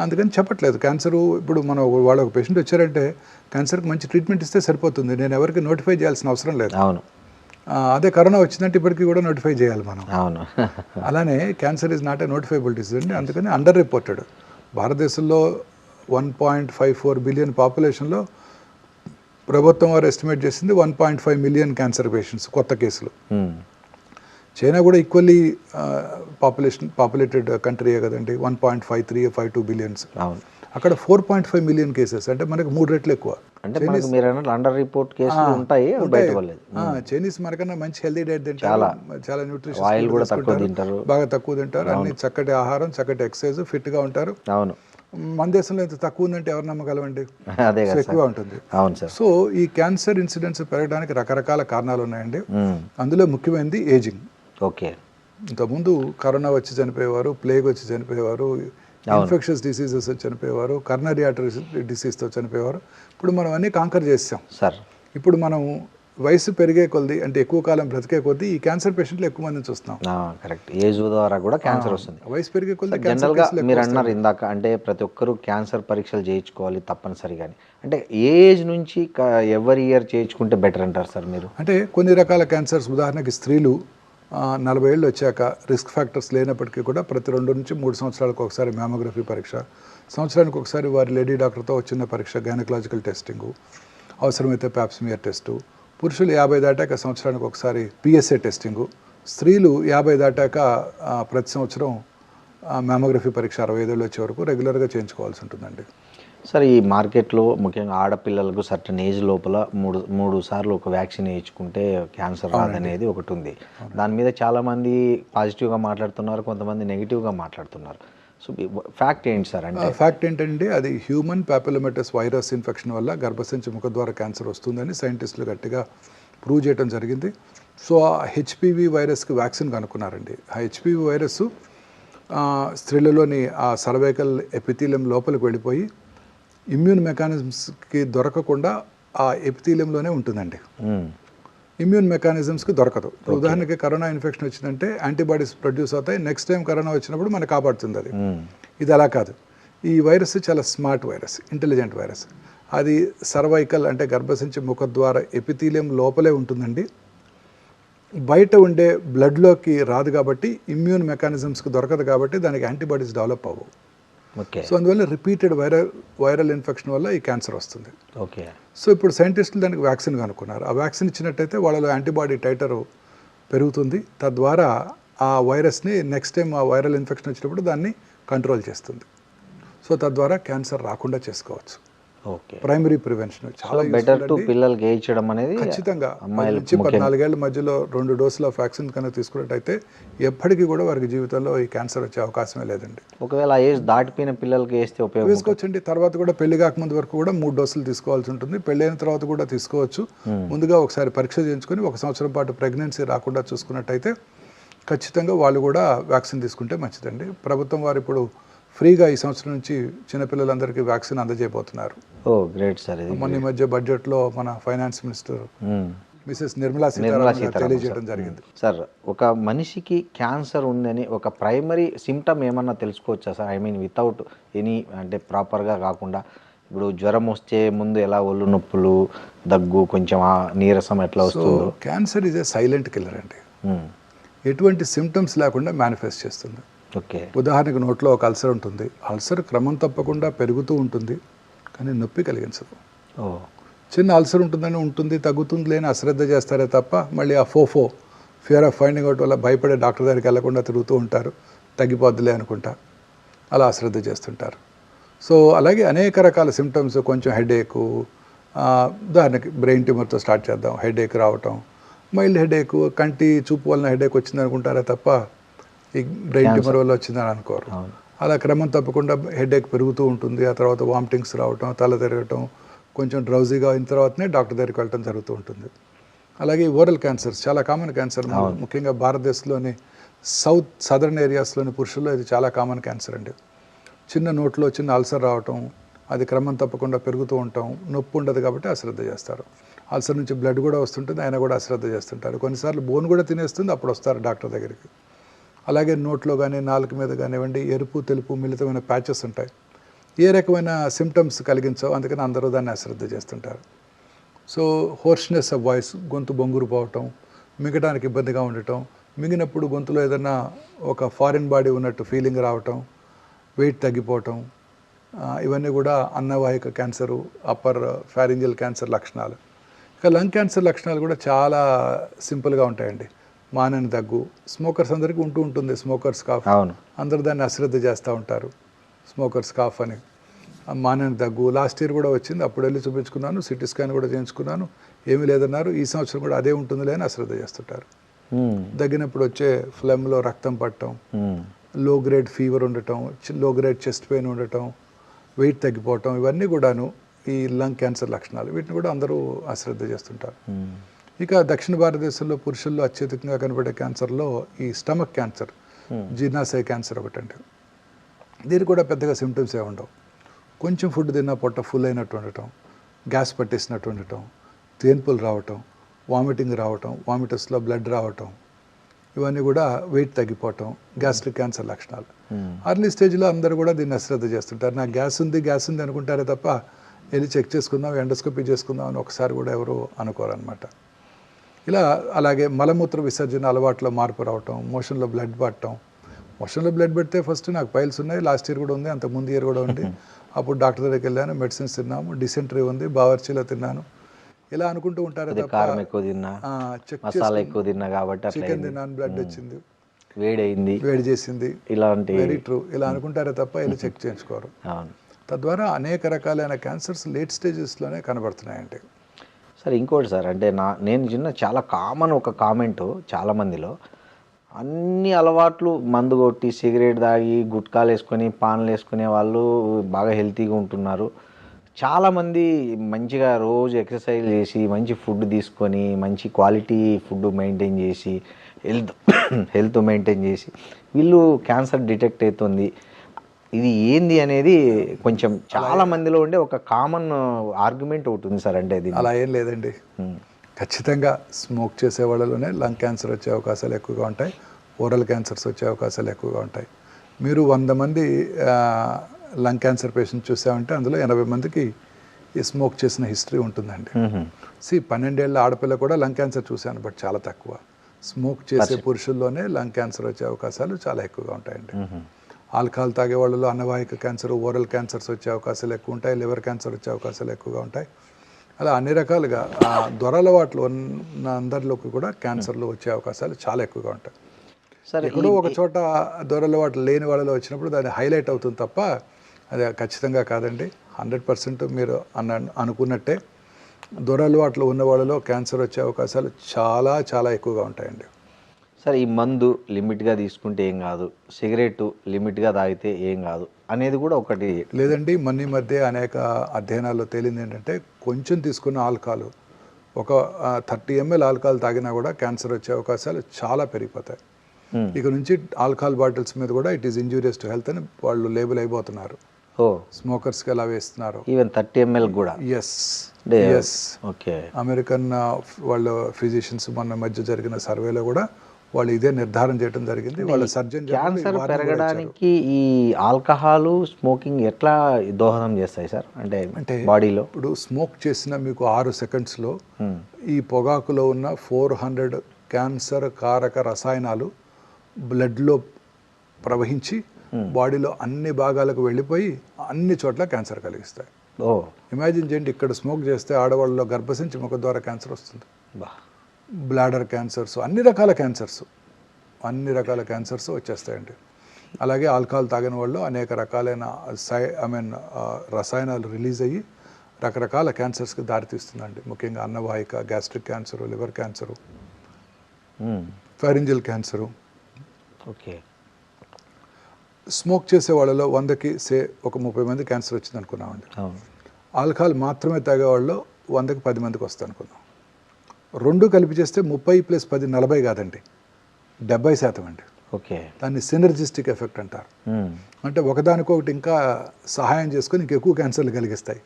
అందుకని చెప్పట్లేదు. క్యాన్సర్ ఇప్పుడు మనం వాళ్ళ ఒక పేషెంట్ వచ్చారంటే క్యాన్సర్కి మంచి ట్రీట్మెంట్ ఇస్తే సరిపోతుంది. నేను ఎవరికి నోటిఫై చేయాల్సిన అవసరం లేదు. అవును. అదే కరోనా వచ్చిందంటే ఇప్పటికీ కూడా నోటిఫై చేయాలి మనం. అవును. అలానే cancer is not a notifiable disease అండి. అందుకని అండర్ రిపోర్టెడ్. భారతదేశంలో 1.54 బిలియన్ పాపులేషన్లో ప్రభుత్వం వారు ఎస్టిమేట్ చేసింది 1.5 మిలియన్ క్యాన్సర్ పేషెంట్స్, కొత్త కేసులు. చైనా కూడా ఈక్వల్లీ పాపులేటెడ్ కంట్రీయే కదండి, 1.53-52 బిలియన్స్. అక్కడ 4.5 మిలియన్ కేసెస్, అంటే మనకు 3 రెట్లు ఎక్కువ. అంటే మీరు అండర్ రిపోర్ట్ కేసులు ఉంటాయి, చైనీస్ మనకన్నా మంచి హెల్దీ డైట్ తింటారు, చాలా న్యూట్రిషన్, బాగా తక్కువ తింటారు, అన్ని చక్కటి ఆహారం, చక్కటి ఎక్సర్సైజ్, ఫిట్ గా ఉంటారు. అవును. మన దేశంలో ఎంత తక్కువ ఉందంటే ఎవరు నమ్మగలమండి, ఎక్కువ ఉంటుంది. సో ఈ క్యాన్సర్ ఇన్సిడెంట్స్ పెరగడానికి రకరకాల కారణాలు ఉన్నాయండి. అందులో ముఖ్యమైనది ఏజింగ్. ఓకే. ఇంతకుముందు కరోనా వచ్చి చనిపోయేవారు, ప్లేగ్ వచ్చి చనిపోయేవారు, ఇన్ఫెక్షస్ డిసీజెస్ చనిపోయేవారు, కర్నరీ ఆర్టరీ డిసీజ్తో చనిపోయేవారు. ఇప్పుడు మనం అన్నీ కాంకర్ చేసాం సార్. ఇప్పుడు మనం వయసు పెరిగే కొద్ది, అంటే ఎక్కువ కాలం బ్రతికే కొద్దీ ఈ క్యాన్సర్ పేషెంట్లు ఎక్కువ మందిని చూస్తున్నాం. కరెక్ట్. ఏజ్ ద్వారా కూడా క్యాన్సర్ వస్తుంది. వయసు పెరిగే కొద్ది జనరల్గా మీరు అన్నారు ఇందాక, అంటే ప్రతి ఒక్కరూ క్యాన్సర్ పరీక్షలు చేయించుకోవాలి తప్పనిసరిగా. అంటే ఏ ఏజ్ నుంచి ఎవరి ఇయర్ చేయించుకుంటే బెటర్ అంటారు సార్ మీరు? అంటే కొన్ని రకాల క్యాన్సర్స్, ఉదాహరణకి స్త్రీలు 40 ఏళ్ళు వచ్చాక రిస్క్ ఫ్యాక్టర్స్ లేనప్పటికీ కూడా ప్రతి 2 నుంచి 3 సంవత్సరాలకు ఒకసారి మ్యామోగ్రఫీ పరీక్ష, సంవత్సరానికి ఒకసారి వారి లేడీ డాక్టర్తో చిన్న పరీక్ష, గైనకలాజికల్ టెస్టింగు, అవసరమైతే ప్యాప్స్మియర్ టెస్టు. పురుషులు 50 దాటాక సంవత్సరానికి ఒకసారి పిఎస్ఏ టెస్టింగు. స్త్రీలు 50 దాటాక ప్రతి సంవత్సరం మ్యామోగ్రఫీ పరీక్ష 65 ఏళ్ళు వచ్చే వరకు రెగ్యులర్గా చేయించుకోవాల్సి ఉంటుందండి. సార్, ఈ మార్కెట్లో ముఖ్యంగా ఆడపిల్లలకు సర్టన్ ఏజ్ లోపల 3 సార్లు ఒక వ్యాక్సిన్ వేయించుకుంటే క్యాన్సర్ రాదనేది ఒకటి ఉంది. దాని మీద చాలామంది పాజిటివ్గా మాట్లాడుతున్నారు, కొంతమంది నెగిటివ్గా మాట్లాడుతున్నారు. సో ఫ్యాక్ట్ ఏంటి సార్? అంటే ఫ్యాక్ట్ ఏంటంటే అది హ్యూమన్ పాపిలోమేటస్ వైరస్ ఇన్ఫెక్షన్ వల్ల గర్భసంచి ముఖద్వార క్యాన్సర్ వస్తుందని సైంటిస్టులు గట్టిగా ప్రూవ్ చేయడం జరిగింది. సో ఆ హెచ్పివి వైరస్కి వ్యాక్సిన్ కనుక్కున్నారండి. ఆ హెచ్పివి వైరస్ స్త్రీలలోని ఆ సర్వైకల్ ఎపిథీలియం లోపలికి వెళ్ళిపోయి ఇమ్యూన్ మెకానిజమ్స్కి దొరకకుండా ఆ ఎపిథీలియంలోనే ఉంటుందండి. ఇమ్యూన్ మెకానిజమ్స్కి దొరకదు. ఇప్పుడు ఉదాహరణకి కరోనా ఇన్ఫెక్షన్ వచ్చిందంటే యాంటీబాడీస్ ప్రొడ్యూస్ అవుతాయి, నెక్స్ట్ టైం కరోనా వచ్చినప్పుడు మనకు కాపాడుతుంది అది. ఇది అలా కాదు. ఈ వైరస్ చాలా స్మార్ట్ వైరస్, ఇంటెలిజెంట్ వైరస్. అది సర్వైకల్ అంటే గర్భసంచి ముఖద్వార ఎపిథీలియం లోపలే ఉంటుందండి. బయట ఉండే బ్లడ్లోకి రాదు కాబట్టి, ఇమ్యూన్ మెకానిజమ్స్కి దొరకదు కాబట్టి దానికి యాంటీబాడీస్ డెవలప్ అవ్వవు. సో అందువల్ల రిపీటెడ్ వైరల్ ఇన్ఫెక్షన్ వల్ల ఈ క్యాన్సర్ వస్తుంది. ఓకే. సో ఇప్పుడు సైంటిస్టులు దానికి వ్యాక్సిన్ కనుక్కున్నారు. ఆ వ్యాక్సిన్ ఇచ్చినట్టయితే వాళ్ళలో యాంటీబాడీ టైటర్ పెరుగుతుంది. తద్వారా ఆ వైరస్ని నెక్స్ట్ టైం ఆ వైరల్ ఇన్ఫెక్షన్ వచ్చినప్పుడు దాన్ని కంట్రోల్ చేస్తుంది. సో తద్వారా క్యాన్సర్ రాకుండా చేసుకోవచ్చు. ఓకే. ప్రైమరీ ప్రివెన్షన్ చాలా బెటర్ టు useful అండి. పిల్లలకి వేయించడం అనేది ఖచ్చితంగా 5 అమ్మాయిలు నుంచి 14 ఏళ్ల మధ్యలో 2 డోసుల వ్యాక్సిన్ కనుక తీసుకున్నట్టయితే ఎప్పటికీ కూడా వారికి జీవితంలో ఈ క్యాన్సర్ వచ్చే అవకాశమే లేదండి. ఒకవేళ ఆ ఏజ్ దాటిపోయిన పిల్లలకి వేస్తే ఉపయోగం వేసుకోవచ్చండి. తర్వాత కూడా పెళ్లి కాకముందు వరకు కూడా 3 డోసులు తీసుకోవాల్సి ఉంటుంది. పెళ్ళైన తర్వాత కూడా తీసుకోవచ్చు. ముందుగా ఒకసారి పరీక్ష చేయించుకొని 1 సంవత్సరం పాటు ప్రెగ్నెన్సీ రాకుండా చూసుకున్నట్టయితే ఖచ్చితంగా వాళ్ళు కూడా వ్యాక్సిన్ తీసుకుంటే మంచిదండి. ప్రభుత్వం వారు ఇప్పుడు ఫ్రీగా ఈ సంవత్సరం నుంచి చిన్నపిల్లలందరికీ వ్యాక్సిన్ అందజేయబోతున్నారు. ఓ గ్రేట్ సార్. ఇది మొన్న ఈ మధ్య బడ్జెట్లో మన finance minister Mrs Nirmala Sitharaman గారు తెలియజేయడం జరిగింది. సార్, ఒక మనిషికి క్యాన్సర్ ఉందని ఒక ప్రైమరీ సిమ్టమ్ ఏమన్నా తెలుసుకోవచ్చా sir? I mean without any అంటే ప్రాపర్గా కాకుండా ఇప్పుడు జ్వరం వచ్చే ముందు ఎలా ఒళ్ళు నొప్పులు, దగ్గు, కొంచెం నీరసం ఎట్లా వస్తుందో. Cancer is a silent killer అండి. ఎటువంటి సిమ్టమ్స్ లేకుండా మేనిఫెస్ట్ చేస్తుంది. ఓకే. ఉదాహరణకు నోట్లో ఒక అల్సర్ ఉంటుంది. అల్సర్ క్రమం తప్పకుండా పెరుగుతూ ఉంటుంది, కానీ నొప్పి కలిగించదు. ఓ చిన్న అల్సర్ ఉంటుందని ఉంటుంది, తగ్గుతుంది లేని అశ్రద్ధ చేస్తారే తప్ప మళ్ళీ ఆ ఫియర్ ఆఫ్ ఫైండింగ్ అవుట్ వల్ల భయపడే డాక్టర్ దగ్గరికి వెళ్లకుండా తిరుగుతూ ఉంటారు. తగ్గిపోద్దులే అనుకుంటా అలా అశ్రద్ధ చేస్తుంటారు. సో అలాగే అనేక రకాల సిమ్టమ్స్, కొంచెం హెడేకు, ఉదాహరణకి బ్రెయిన్ ట్యూమర్తో స్టార్ట్ చేద్దాం. హెడేక్ రావటం, మైల్డ్ హెడేక్, కంటి చూపు వలన హెడేక్ వచ్చింది అనుకుంటారే తప్ప ఈ బ్రెయిన్ ట్యూమర్ వల్ల వచ్చిందని అనుకోరు. అలా క్రమం తప్పకుండా హెడేక్ పెరుగుతూ ఉంటుంది. ఆ తర్వాత వామిటింగ్స్ రావటం, తల తిరగటం, కొంచెం డ్రౌజీగా అయిన తర్వాతనే డాక్టర్ దగ్గరికి వెళ్ళటం జరుగుతూ ఉంటుంది. అలాగే ఓరల్ క్యాన్సర్స్ చాలా కామన్ క్యాన్సర్. ముఖ్యంగా భారతదేశంలోని సదర్న్ ఏరియాస్లోని పురుషుల్లో ఇది చాలా కామన్ క్యాన్సర్ అండి. చిన్న నోట్లో చిన్న అల్సర్ రావటం, అది క్రమం తప్పకుండా పెరుగుతూ ఉంటాం, నొప్పి ఉండదు కాబట్టి అశ్రద్ధ చేస్తారు. అల్సర్ నుంచి బ్లడ్ కూడా వస్తుంటుంది, ఆయన కూడా అశ్రద్ధ చేస్తుంటారు. కొన్నిసార్లు బోన్ కూడా తినేస్తుంది, అప్పుడు వస్తారు డాక్టర్ దగ్గరికి. అలాగే నోట్లో కానీ నాలుక మీద కానివ్వండి ఎరుపు తెలుపు మిళితమైన ప్యాచెస్ ఉంటాయి. ఏ రకమైన సిమ్టమ్స్ కలిగించవు, అందుకని అందరూ దాన్ని అశ్రద్ధ చేస్తుంటారు. సో హోర్స్నెస్ ఆఫ్ వాయిస్, గొంతు బొంగురు పోవటం, మింగడానికి ఇబ్బందిగా ఉండటం, మింగినప్పుడు గొంతులో ఏదైనా ఒక ఫారిన్ బాడీ ఉన్నట్టు ఫీలింగ్ రావటం, వెయిట్ తగ్గిపోవటం, ఇవన్నీ కూడా అన్నవాహిక క్యాన్సరు, అప్పర్ ఫ్యారింజియల్ క్యాన్సర్ లక్షణాలు. ఇక లంగ్ క్యాన్సర్ లక్షణాలు కూడా చాలా సింపుల్గా ఉంటాయండి. మానని దగ్గు, స్మోకర్స్ అందరికీ ఉంటుంది స్మోకర్స్ కాఫ్. అందరూ దాన్ని అశ్రద్ధ చేస్తూ ఉంటారు, స్మోకర్స్ కాఫ్ అని. మానని దగ్గు లాస్ట్ ఇయర్ కూడా వచ్చింది, అప్పుడు వెళ్ళి చూపించుకున్నాను, సిటీ స్కాన్ కూడా చేయించుకున్నాను, ఏమీ లేదన్నారు. ఈ సంవత్సరం కూడా అదే ఉంటుందిలే అని అశ్రద్ధ చేస్తుంటారు. దగ్గినప్పుడు వచ్చే ఫ్లెమ్లో రక్తం పట్టడం, లో గ్రేడ్ ఫీవర్ ఉండటం, లో గ్రేడ్ చెస్ట్ పెయిన్ ఉండటం, వెయిట్ తగ్గిపోవటం, ఇవన్నీ కూడాను ఈ లంగ్ క్యాన్సర్ లక్షణాలు. వీటిని కూడా అందరూ అశ్రద్ధ చేస్తుంటారు. ఇక దక్షిణ భారతదేశంలో పురుషుల్లో అత్యధికంగా కనబడే క్యాన్సర్లో ఈ స్టమక్ క్యాన్సర్, జీర్ణాశయ క్యాన్సర్ ఒకటండి. దీనికి కూడా పెద్దగా సిమ్టమ్స్ ఏ ఉండవు. కొంచెం ఫుడ్ తిన్నా పొట్ట ఫుల్ అయినట్టు ఉండటం, గ్యాస్ పట్టేసినట్టు ఉండటం, తేన్పులు రావటం, వామిటింగ్ రావటం, వామిటస్లో బ్లడ్ రావటం, ఇవన్నీ కూడా వెయిట్ తగ్గిపోవటం గ్యాస్ట్రిక్ క్యాన్సర్ లక్షణాలు. అర్లీ స్టేజ్లో అందరూ కూడా దీన్ని అశ్రద్ధ చేస్తుంటారు. నాకు గ్యాస్ ఉంది అనుకుంటారే తప్ప వెళ్ళి చెక్ చేసుకుందాం, ఎండోస్కోపీ చేసుకుందాం అని ఒకసారి కూడా ఎవరు అనుకోరనమాట. ఇలా అలాగే మలమూత్ర విసర్జన అలవాట్లో మార్పు రావటం, మోషన్లో బ్లడ్ పట్టడం. మోషన్లో బ్లడ్ పెడితే ఫస్ట్ నాకు పైల్స్ ఉన్నాయి, లాస్ట్ ఇయర్ కూడా ఉంది, అంత ముందు ఇయర్ కూడా ఉంది. అప్పుడు డాక్టర్ దగ్గరికి వెళ్ళాను, మెడిసిన్స్ తిన్నాము, డిసెంట్రీ ఉంది, బావర్చీలో తిన్నాను, ఇలా అనుకుంటూ ఉంటారు తప్ప చికెన్ తిన్నాను బ్లడ్ వచ్చింది, వేడి చేసింది, ఇలాంటి వెరీ ట్రూ, ఇలా అనుకుంటారే తప్ప వెళ్ళి చెక్ చేయించుకోరు. తద్వారా అనేక రకాలైన క్యాన్సర్స్ లేట్ స్టేజెస్లోనే కనబడుతున్నాయండి. సార్ ఇంకోటి సార్, అంటే నేను చాలా కామన్ ఒక కామెంటు చాలామందిలో, అన్ని అలవాట్లు మందు కొట్టి సిగరెట్ తాగి గుట్కాలు వేసుకొని పాన్లు వేసుకునే వాళ్ళు బాగా హెల్తీగా ఉంటున్నారు. చాలామంది మంచిగా రోజు ఎక్సర్సైజ్ చేసి మంచి ఫుడ్ తీసుకొని మంచి క్వాలిటీ ఫుడ్ మెయింటైన్ చేసి హెల్త్ మెయింటైన్ చేసి వీళ్ళు క్యాన్సర్ డిటెక్ట్ అవుతుంది. ఇది ఏంది అనేది కొంచెం చాలా మందిలో ఉండే ఒక కామన్ ఆర్గ్యుమెంట్ ఒకటి ఉంది సార్. అంటే ఇది అలా ఏం లేదండి. ఖచ్చితంగా స్మోక్ చేసే వాళ్ళలోనే లంగ్ క్యాన్సర్ వచ్చే అవకాశాలు ఎక్కువగా ఉంటాయి, ఓరల్ క్యాన్సర్స్ వచ్చే అవకాశాలు ఎక్కువగా ఉంటాయి. మీరు 100 మంది లంగ్ క్యాన్సర్ పేషెంట్ చూసామంటే అందులో 80 మందికి ఈ స్మోక్ చేసిన హిస్టరీ ఉంటుందండి. 12 ఏళ్ళ ఆడపిల్ల కూడా లంగ్ క్యాన్సర్ చూశాను, బట్ చాలా తక్కువ. స్మోక్ చేసే పురుషుల్లోనే లంగ్ క్యాన్సర్ వచ్చే అవకాశాలు చాలా ఎక్కువగా ఉంటాయండి. ఆల్కహాల్ తాగే వాళ్ళలో అన్నవాహిక క్యాన్సర్, ఓరల్ క్యాన్సర్స్ వచ్చే అవకాశాలు ఎక్కువ ఉంటాయి, లివర్ క్యాన్సర్ వచ్చే అవకాశాలు ఎక్కువగా ఉంటాయి. అలా అన్ని రకాలుగా దొరలవాట్లు ఉన్న అందరిలోకి కూడా క్యాన్సర్లు వచ్చే అవకాశాలు చాలా ఎక్కువగా ఉంటాయి. సరే, ఎక్కడో ఒక చోట దొరలవాట్లు లేని వాళ్ళలో వచ్చినప్పుడు దాన్ని హైలైట్ అవుతుంది తప్ప అదే ఖచ్చితంగా కాదండి. 100% మీరు అనుకున్నట్టే దురలవాట్లు ఉన్న వాళ్ళలో క్యాన్సర్ వచ్చే అవకాశాలు చాలా చాలా ఎక్కువగా ఉంటాయండి. సార్ ఈ మందు లిమిట్గా తీసుకుంటే ఏం కాదు, సిగరెట్ లిమిట్గా తాగితే ఏం కాదు అనేది కూడా ఒకటి లేదండి, ఈ మధ్య అనేక అధ్యయనాల్లో తేలింది ఏంటంటే కొంచెం తీసుకున్న ఆల్కహాల్, ఒక 30 ml ఆల్కహాల్ తాగినా కూడా క్యాన్సర్ వచ్చే అవకాశాలు చాలా పెరిగిపోతాయి. ఇక నుంచి ఆల్కహాల్ బాటిల్స్ మీద కూడా it is injurious to health అని వాళ్ళు లేబుల్ అయిపోతున్నారు. స్మోకర్స్కి ఎలా వేస్తున్నారు. ఈవెన్ 30 ml కూడా. Yes okay. అమెరికన్ వాళ్ళ ఫిజిషియన్స్ మొన్న మధ్య జరిగిన సర్వేలో కూడా వాళ్ళు ఇదే నిర్ధారణ చేయడం జరిగింది. వాళ్ళ సర్జన్ క్యాన్సర్ పెరగడానికి ఈ ఆల్కహాల్ స్మోకింగ్ ఎట్లా దోహదం చేస్తాయి సార్? అంటే బాడీలో ఇప్పుడు స్మోక్ చేసిన మీకు 6 సెకండ్స్లో ఈ పొగాకులో ఉన్న 400 క్యాన్సర్ కారక రసాయనాలు బ్లడ్లో ప్రవహించి బాడీలో అన్ని భాగాలకు వెళ్ళిపోయి అన్ని చోట్ల క్యాన్సర్ కలిగిస్తాయి. ఇమాజిన్ చేయండి, ఇక్కడ స్మోక్ చేస్తే ఆడవాళ్ళలో గర్భసించి ముఖ ద్వారా క్యాన్సర్ వస్తుంది, బ్లాడర్ క్యాన్సర్స్, అన్ని రకాల క్యాన్సర్స్ వచ్చేస్తాయండి. అలాగే ఆల్కహాల్ తాగిన వాళ్ళు అనేక రకాలైన రసాయనాలు రిలీజ్ అయ్యి రకరకాల క్యాన్సర్స్కి దారితీస్తుందండి. ముఖ్యంగా అన్నవాహిక, gastric cancer, liver cancer, pharyngeal cancer. Okay. Smoke చేసే వాళ్ళలో 100కి ఒక 30 మంది క్యాన్సర్ వచ్చింది అనుకున్నామండి. ఆల్కహాల్ మాత్రమే తాగే వాళ్ళు 100కి 10 మందికి వస్తుంది అనుకున్నాం. రెండు కలిపి చేస్తే 30 + 10 40 కాదండి, 70% అండి. ఓకే. దాన్ని సినర్జిస్టిక్ ఎఫెక్ట్ అంటారు. అంటే ఒకదానికొకటి ఇంకా సహాయం చేసుకొని ఇంకెక్కువ క్యాన్సర్లు కలిగిస్తాయి.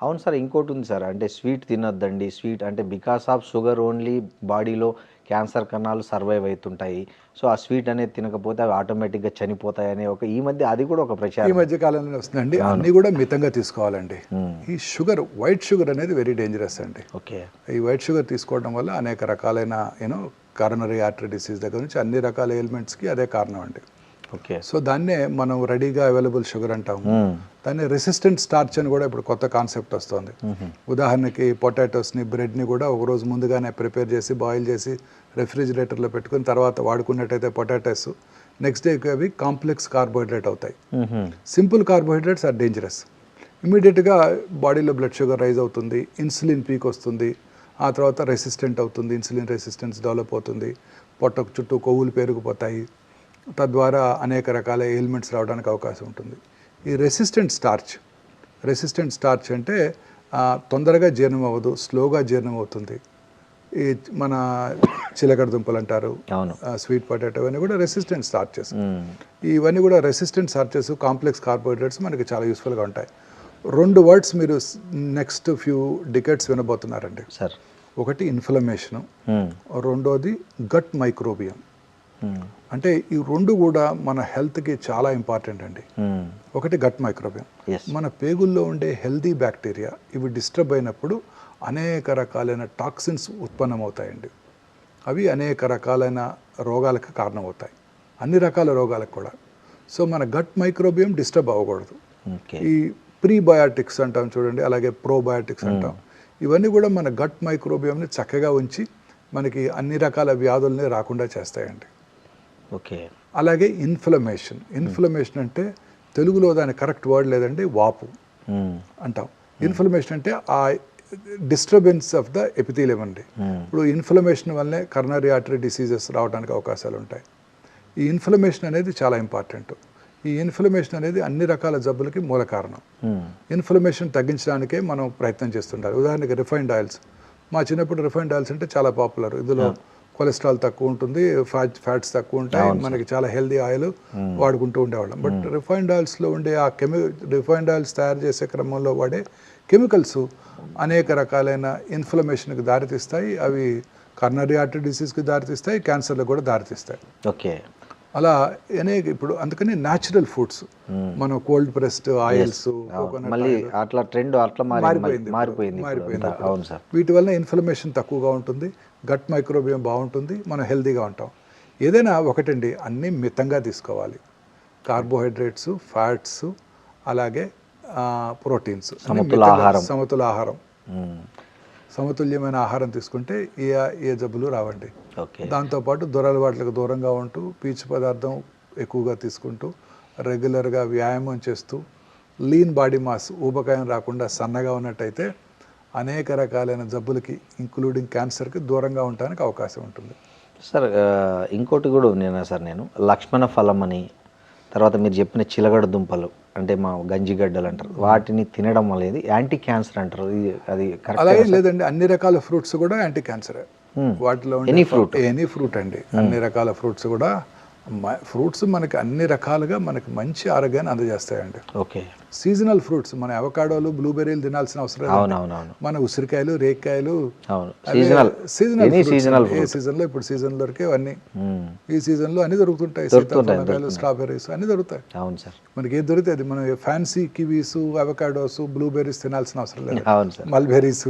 అవును సార్, ఇంకోటి ఉంది సార్, అంటే స్వీట్ తినొద్దండి. స్వీట్ అంటే బికాస్ ఆఫ్ షుగర్ ఓన్లీ బాడీలో క్యాన్సర్ కణాలు సర్వైవ్ అవుతుంటాయి. సో ఆ స్వీట్ అనేది తినకపోతే అవి ఆటోమేటిక్గా చనిపోతాయి అనే ఒక ఈ మధ్య ఒక ప్రచారం ఈ మధ్య కాలంలో వస్తుందండి. అన్నీ కూడా మితంగా తీసుకోవాలండి. ఈ షుగర్, వైట్ షుగర్ అనేది వెరీ డేంజరస్ అండి. ఓకే. ఈ వైట్ షుగర్ తీసుకోవడం వల్ల అనేక రకాలైన కరోనరీ ఆర్టరీ డిసీజ్ దగ్గర నుంచి అన్ని రకాల ఎయిల్మెంట్స్కి అదే కారణం అండి. ఓకే. సో దాన్నే మనం రెడీగా అవైలబుల్ షుగర్ అంటాము. దాన్ని రెసిస్టెంట్ స్టార్చ్ అని కూడా ఇప్పుడు కొత్త కాన్సెప్ట్ వస్తుంది. ఉదాహరణకి పొటాటోస్ని, బ్రెడ్ని కూడా ఒక రోజు ముందుగానే ప్రిపేర్ చేసి బాయిల్ చేసి రెఫ్రిజిరేటర్లో పెట్టుకుని తర్వాత వాడుకున్నట్టయితే పొటాటోస్ నెక్స్ట్ డేకి అవి కాంప్లెక్స్ కార్బోహైడ్రేట్ అవుతాయి. Simple carbohydrates are dangerous. ఇమీడియట్గా బాడీలో బ్లడ్ షుగర్ రైజ్ అవుతుంది, ఇన్సులిన్ పీక్ వస్తుంది, ఆ తర్వాత రెసిస్టెంట్ అవుతుంది, ఇన్సులిన్ రెసిస్టెన్స్ డెవలప్ అవుతుంది, పొట్టకు చుట్టూ కొవ్వులు పెరిగిపోతాయి, తద్వారా అనేక రకాల ఎయిల్మెంట్స్ రావడానికి అవకాశం ఉంటుంది. ఈ రెసిస్టెంట్ స్టార్చ్ అంటే తొందరగా జీర్ణం అవ్వదు, స్లోగా జీర్ణం అవుతుంది. ఈ మన చిలకడ దుంపలు అంటారు, స్వీట్ పొటాటో, ఇవన్నీ కూడా రెసిస్టెంట్ స్టార్చెస్. ఇవన్నీ కూడా రెసిస్టెంట్ స్టార్చెస్, కాంప్లెక్స్ కార్బోహైడ్రేట్స్ మనకి చాలా యూస్ఫుల్గా ఉంటాయి. 2 వర్డ్స్ మీరు నెక్స్ట్ ఫ్యూ డికెట్స్ వినబోతున్నారండి. సార్, ఒకటి ఇన్ఫ్లమేషను, రెండోది గట్ మైక్రోబియం. అంటే ఈ రెండు కూడా మన హెల్త్కి చాలా ఇంపార్టెంట్ అండి. ఒకటి గట్ మైక్రోబియం, మన పేగుల్లో ఉండే హెల్దీ బ్యాక్టీరియా, ఇవి డిస్టర్బ్ అయినప్పుడు అనేక రకాలైన టాక్సిన్స్ ఉత్పన్నమవుతాయండి. అవి అనేక రకాలైన రోగాలకు కారణమవుతాయి, అన్ని రకాల రోగాలకు కూడా. సో మన గట్ మైక్రోబియం డిస్టర్బ్ అవ్వకూడదు. ఈ ప్రీబయాటిక్స్ అంటాం చూడండి, అలాగే ప్రోబయాటిక్స్ అంటాం, ఇవన్నీ కూడా మన గట్ మైక్రోబియంని చక్కగా ఉంచి మనకి అన్ని రకాల వ్యాధుల్ని రాకుండా చేస్తాయండి. ఓకే. అలాగే ఇన్ఫ్లమేషన్ అంటే తెలుగులో దాని కరెక్ట్ వర్డ్ లేదండి, వాపు అంటాం. ఇన్ఫ్లమేషన్ అంటే ఆ డిస్టర్బెన్స్ ఆఫ్ ద ఎపిథీలియం అండి. ఇప్పుడు ఇన్ఫ్లమేషన్ వల్లే కరోనరీ ఆర్టరీ డిసీజెస్ రావడానికి అవకాశాలు ఉంటాయి. ఈ ఇన్ఫ్లమేషన్ అనేది చాలా ఇంపార్టెంట్. ఈ ఇన్ఫ్లమేషన్ అనేది అన్ని రకాల జబ్బులకి మూల కారణం. ఇన్ఫ్లమేషన్ తగ్గించడానికే మనం ప్రయత్నం చేస్తుంటారు. ఉదాహరణకి రిఫైన్డ్ ఆయిల్స్. మా చిన్నప్పుడు రిఫైన్డ్ ఆయిల్స్ అంటే చాలా పాపులర్. ఇందులో కొలెస్ట్రాల్ తక్కువ ఉంటుంది, ఫ్యాట్స్ తక్కువ ఉంటాయి, మనకి చాలా హెల్దీ ఆయిల్ వాడుకుంటూ ఉండేవాళ్ళం. బట్ రిఫైన్డ్ ఆయిల్స్లో ఉండే ఆ రిఫైన్డ్ ఆయిల్స్ తయారు చేసే క్రమంలో వాడే కెమికల్స్ అనేక రకాలైన ఇన్ఫ్లమేషన్కి దారితీస్తాయి. అవి కరోనరీ ఆర్టరీ డిసీజ్కి దారితీస్తాయి, క్యాన్సర్లకు కూడా దారితీస్తాయి. ఓకే. అలా అనేక ఇప్పుడు అందుకని న్యాచురల్ ఫుడ్స్, మనం కోల్డ్ ప్రెస్డ్ ఆయిల్స్, అట్లా ట్రెండ్ అట్లా మారిపోయింది. వీటి వల్ల ఇన్ఫ్లమేషన్ తక్కువగా ఉంటుంది, గట్ మైక్రోబియం బాగుంటుంది, మనం హెల్తీగా ఉంటాం. ఏదైనా ఒకటండి, అన్నీ మితంగా తీసుకోవాలి. కార్బోహైడ్రేట్స్, ఫ్యాట్స్, అలాగే ప్రోటీన్స్, సమతుల ఆహారం, సమతుల్యమైన ఆహారం తీసుకుంటే ఏ జబ్బులు రావండి. దాంతోపాటు దురలవాట్లకు దూరంగా ఉంటూ, పీచు పదార్థం ఎక్కువగా తీసుకుంటూ, రెగ్యులర్గా వ్యాయామం చేస్తూ లీన్ బాడీ మాస్ ఊబకాయం రాకుండా సన్నగా ఉన్నట్టయితే అనేక రకాలైన జబ్బులకి ఇంక్లూడింగ్ క్యాన్సర్కి దూరంగా ఉండడానికి అవకాశం ఉంటుంది. సార్ ఇంకోటి కూడా ఉన్నాను సార్, నేను లక్ష్మణ ఫలం అని, తర్వాత మీరు చెప్పిన చిలగడ దుంపలు అంటే మా గంజిగడ్డలు అంటారు, వాటిని తినడం అనేది యాంటీ క్యాన్సర్ అంటారు, అది అలాగే లేదండి, అన్ని రకాల ఫ్రూట్స్ కూడా యాంటీ క్యాన్సరే. వాటిలో ఎనీ ఫ్రూట్ అండి, అన్ని రకాల ఫ్రూట్స్ కూడా ఫ్రూట్స్ మనకి అన్ని రకాలుగా మనకి మంచి ఆరోగ్యాన్ని అందజేస్తాయండి. ఓకే. సీజనల్ ఫ్రూట్స్ మన అవకాడోలు బ్లూబెర్రీలు తినాల్సిన అవసరం లేదు. మన ఉసిరికాయలు రేక్కాయలు సీజనల్ ఏ సీజన్లో ఇప్పుడు సీజన్ దొరికేవన్నీ ఈ సీజన్లో అన్ని దొరుకుతుంటాయి. సీతాఫలాలు, స్ట్రాబెర్రీస్ అన్ని దొరుకుతాయి. అవును సార్, మనకి ఏది దొరికితే అది. మనం ఫ్యాన్సీ కివీస్, అవకాడోస్, బ్లూబెర్రీస్ తినాల్సిన అవసరం లేదు. మల్బెర్రీస్